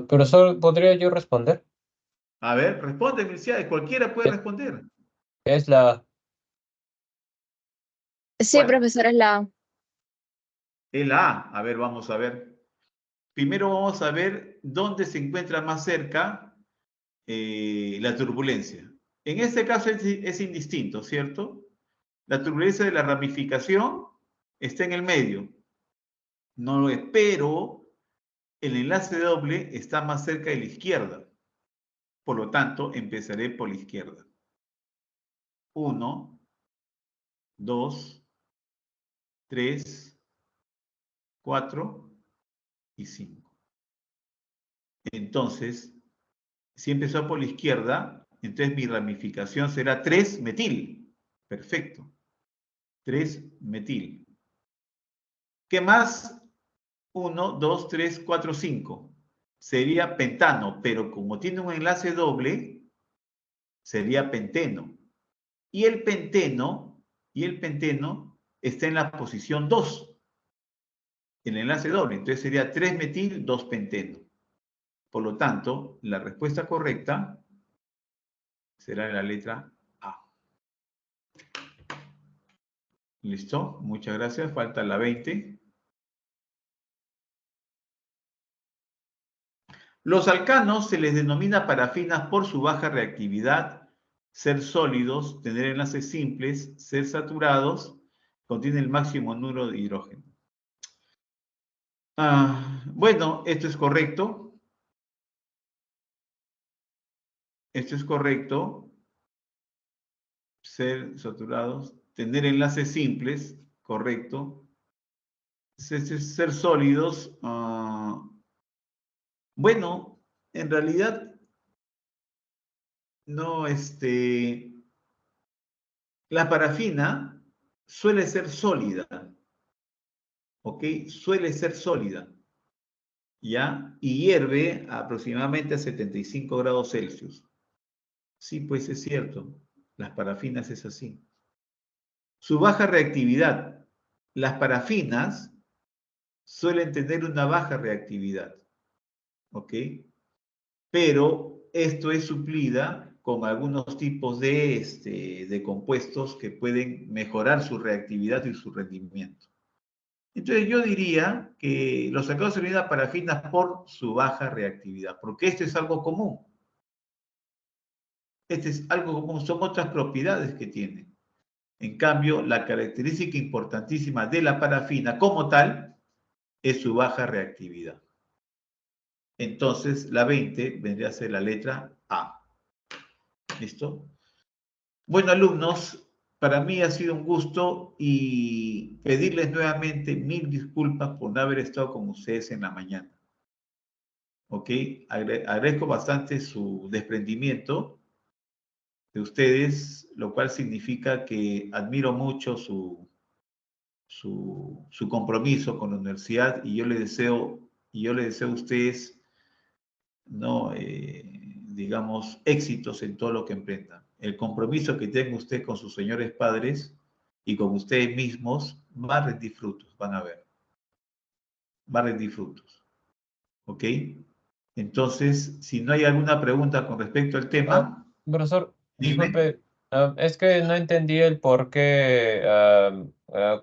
Profesor, ¿podría yo responder? A ver, responde, Mircea, cualquiera puede responder. Es la... Sí, ¿Cuál? profesor, es la A. El A. A ver, vamos a ver. Primero vamos a ver dónde se encuentra más cerca la turbulencia. En este caso es indistinto, ¿cierto? La turbulencia de la ramificación está en el medio. No lo es, pero el enlace doble está más cerca de la izquierda. Por lo tanto, empezaré por la izquierda. 1, 2, 3, 4 y 5. Entonces, si empezó por la izquierda, entonces mi ramificación será 3-metil. Perfecto. 3-metil. ¿Qué más? 1, 2, 3, 4, 5. Sería pentano, pero como tiene un enlace doble, sería penteno. Y el penteno está en la posición 2. El enlace doble. Entonces sería 3-metil, 2-penteno. Por lo tanto, la respuesta correcta será la letra A. ¿Listo? Muchas gracias. Falta la 20. Los alcanos se les denomina parafinas por su baja reactividad, ser sólidos, tener enlaces simples, ser saturados, contienen el máximo número de hidrógeno. Bueno, esto es correcto. Esto es correcto. Ser saturados, tener enlaces simples, correcto. Ser sólidos. Bueno, en realidad, no, la parafina suele ser sólida, ¿ok? Suele ser sólida, ¿ya? Y hierve aproximadamente a 75 grados Celsius. Sí, pues es cierto, las parafinas es así. Su baja reactividad. Las parafinas suelen tener una baja reactividad, ¿ok? Pero esto es suplida con algunos tipos de compuestos que pueden mejorar su reactividad y su rendimiento. Entonces yo diría que los alcanos se denominan parafinas por su baja reactividad, porque esto es algo común. Este es algo común, son otras propiedades que tienen. En cambio, la característica importantísima de la parafina como tal es su baja reactividad. Entonces, la 20 vendría a ser la letra A. ¿Listo? Bueno, alumnos, Para mí ha sido un gusto y pedirles nuevamente 1000 disculpas por no haber estado con ustedes en la mañana. ¿Ok? Agradezco bastante su desprendimiento de ustedes, lo cual significa que admiro mucho su compromiso con la universidad y yo les deseo a ustedes, ¿no? Digamos, éxitos en todo lo que emprendan. El compromiso que tenga usted con sus señores padres y con ustedes mismos va a rendir frutos, van a ver. Va a rendir frutos. ¿Ok? Entonces, si no hay alguna pregunta con respecto al tema, Profesor, dime. disculpe, es que no entendí el por qué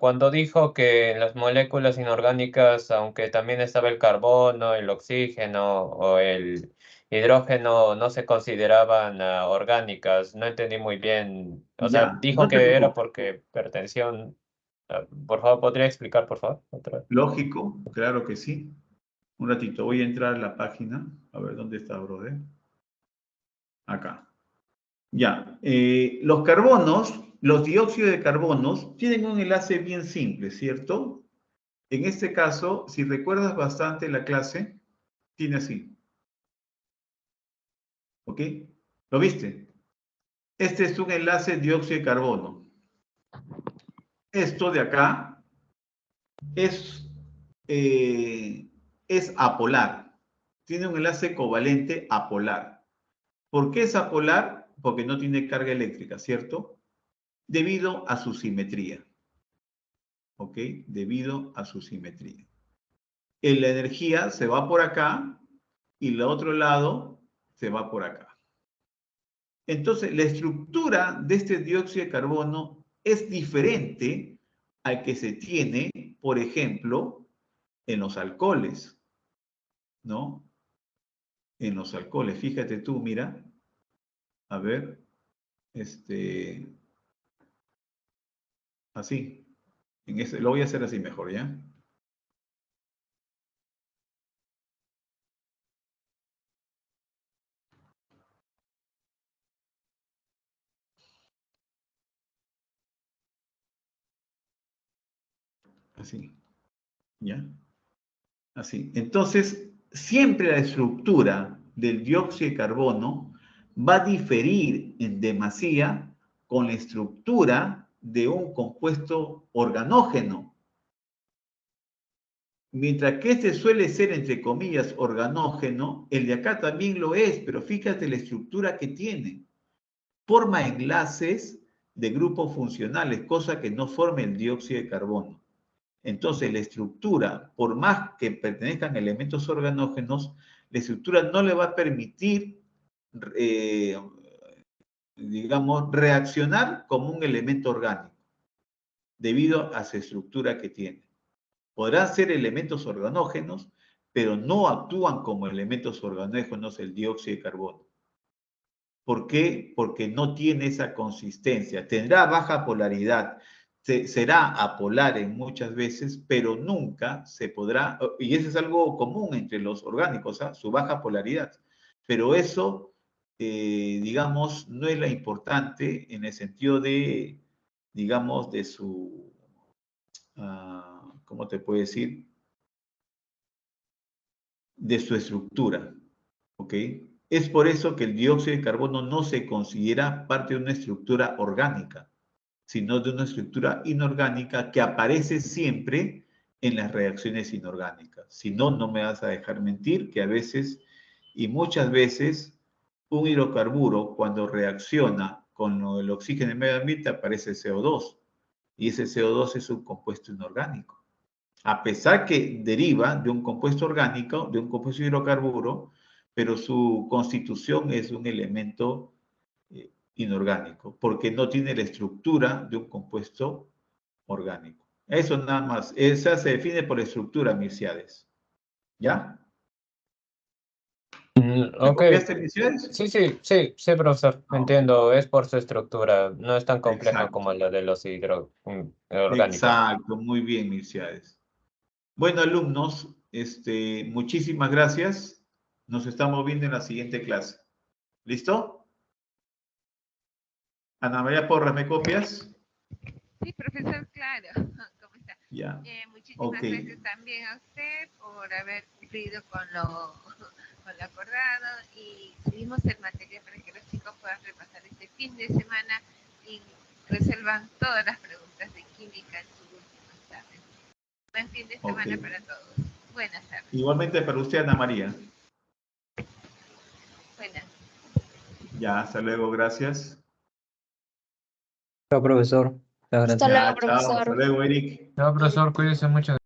cuando dijo que en las moléculas inorgánicas, aunque también estaba el carbono, el oxígeno o el hidrógeno, no se consideraban orgánicas. No entendí muy bien. O sea, Ya, dijo no te que era preocupes. porque pertenecían. Por favor, ¿podría explicar, por favor? Otra vez. Lógico, claro que sí. Un ratito, voy a entrar a la página. A ver, ¿dónde está, brother? Acá. Ya. Los carbonos, los dióxidos de carbonos, tienen un enlace bien simple, ¿cierto? En este caso, si recuerdas bastante la clase, tiene así. ¿Ok? ¿Lo viste? Este es un enlace dióxido de carbono. Esto de acá es, es apolar. Tiene un enlace covalente apolar. ¿Por qué es apolar? Porque no tiene carga eléctrica, ¿cierto? Debido a su simetría. ¿Ok? Debido a su simetría. La energía se va por acá y el otro lado se va por acá. Entonces, la estructura de este dióxido de carbono es diferente al que se tiene, por ejemplo, en los alcoholes, ¿no? En los alcoholes, fíjate tú, mira, a ver, así, lo voy a hacer así mejor, ¿ya? Así, ¿ya? Así. Entonces, siempre la estructura del dióxido de carbono va a diferir en demasía con la estructura de un compuesto organógeno. Mientras que este suele ser, entre comillas, organógeno, el de acá también lo es, pero fíjate la estructura que tiene. Forma enlaces de grupos funcionales, cosa que no forma el dióxido de carbono. Entonces, la estructura, por más que pertenezcan a elementos organógenos, la estructura no le va a permitir, digamos, reaccionar como un elemento orgánico, debido a su estructura que tiene. Podrán ser elementos organógenos, pero no actúan como elementos organógenos el dióxido de carbono. ¿Por qué? Porque no tiene esa consistencia. Tendrá baja polaridad, será apolar en muchas veces, pero nunca se podrá, y eso es algo común entre los orgánicos, ¿ah? Su baja polaridad. Pero eso, digamos, no es la importante en el sentido de, digamos, de su, ¿cómo te puedo decir? De su estructura, ¿ok? Es por eso que el dióxido de carbono no se considera parte de una estructura orgánica, sino de una estructura inorgánica que aparece siempre en las reacciones inorgánicas. Si no, no me vas a dejar mentir que a veces y muchas veces un hidrocarburo cuando reacciona con el oxígeno en el medio ambiente aparece CO2 y ese CO2 es un compuesto inorgánico. A pesar que deriva de un compuesto orgánico, de un compuesto hidrocarburo, pero su constitución es un elemento inorgánico, porque no tiene la estructura de un compuesto orgánico. Eso nada más. Esa se define por estructura, Mircea`des. ¿Ya? ¿Me Ok, copiaste, Mircea`des? sí, profesor, Ok. entiendo, es por su estructura, no es tan compleja como Exacto. la de los orgánicos. Exacto. Muy bien, Mircea`des. Bueno, alumnos, muchísimas gracias. Nos estamos viendo en la siguiente clase. ¿Listo? Ana María Porras, ¿me copias? Sí, profesor, claro. ¿Cómo está? Ya. Muchísimas Ok. gracias también a usted por haber cumplido con lo acordado y seguimos el material para que los chicos puedan repasar este fin de semana y resuelvan todas las preguntas de química en su último examen. Buen fin de semana Ok. para todos. Buenas tardes. Igualmente para usted, Ana María. Buenas. Ya, hasta luego, gracias. Chao, profesor. Muchas Hasta gracias. luego, Ya, chao, hasta profesor. luego, Eric. Chao, profesor, cuídese mucho.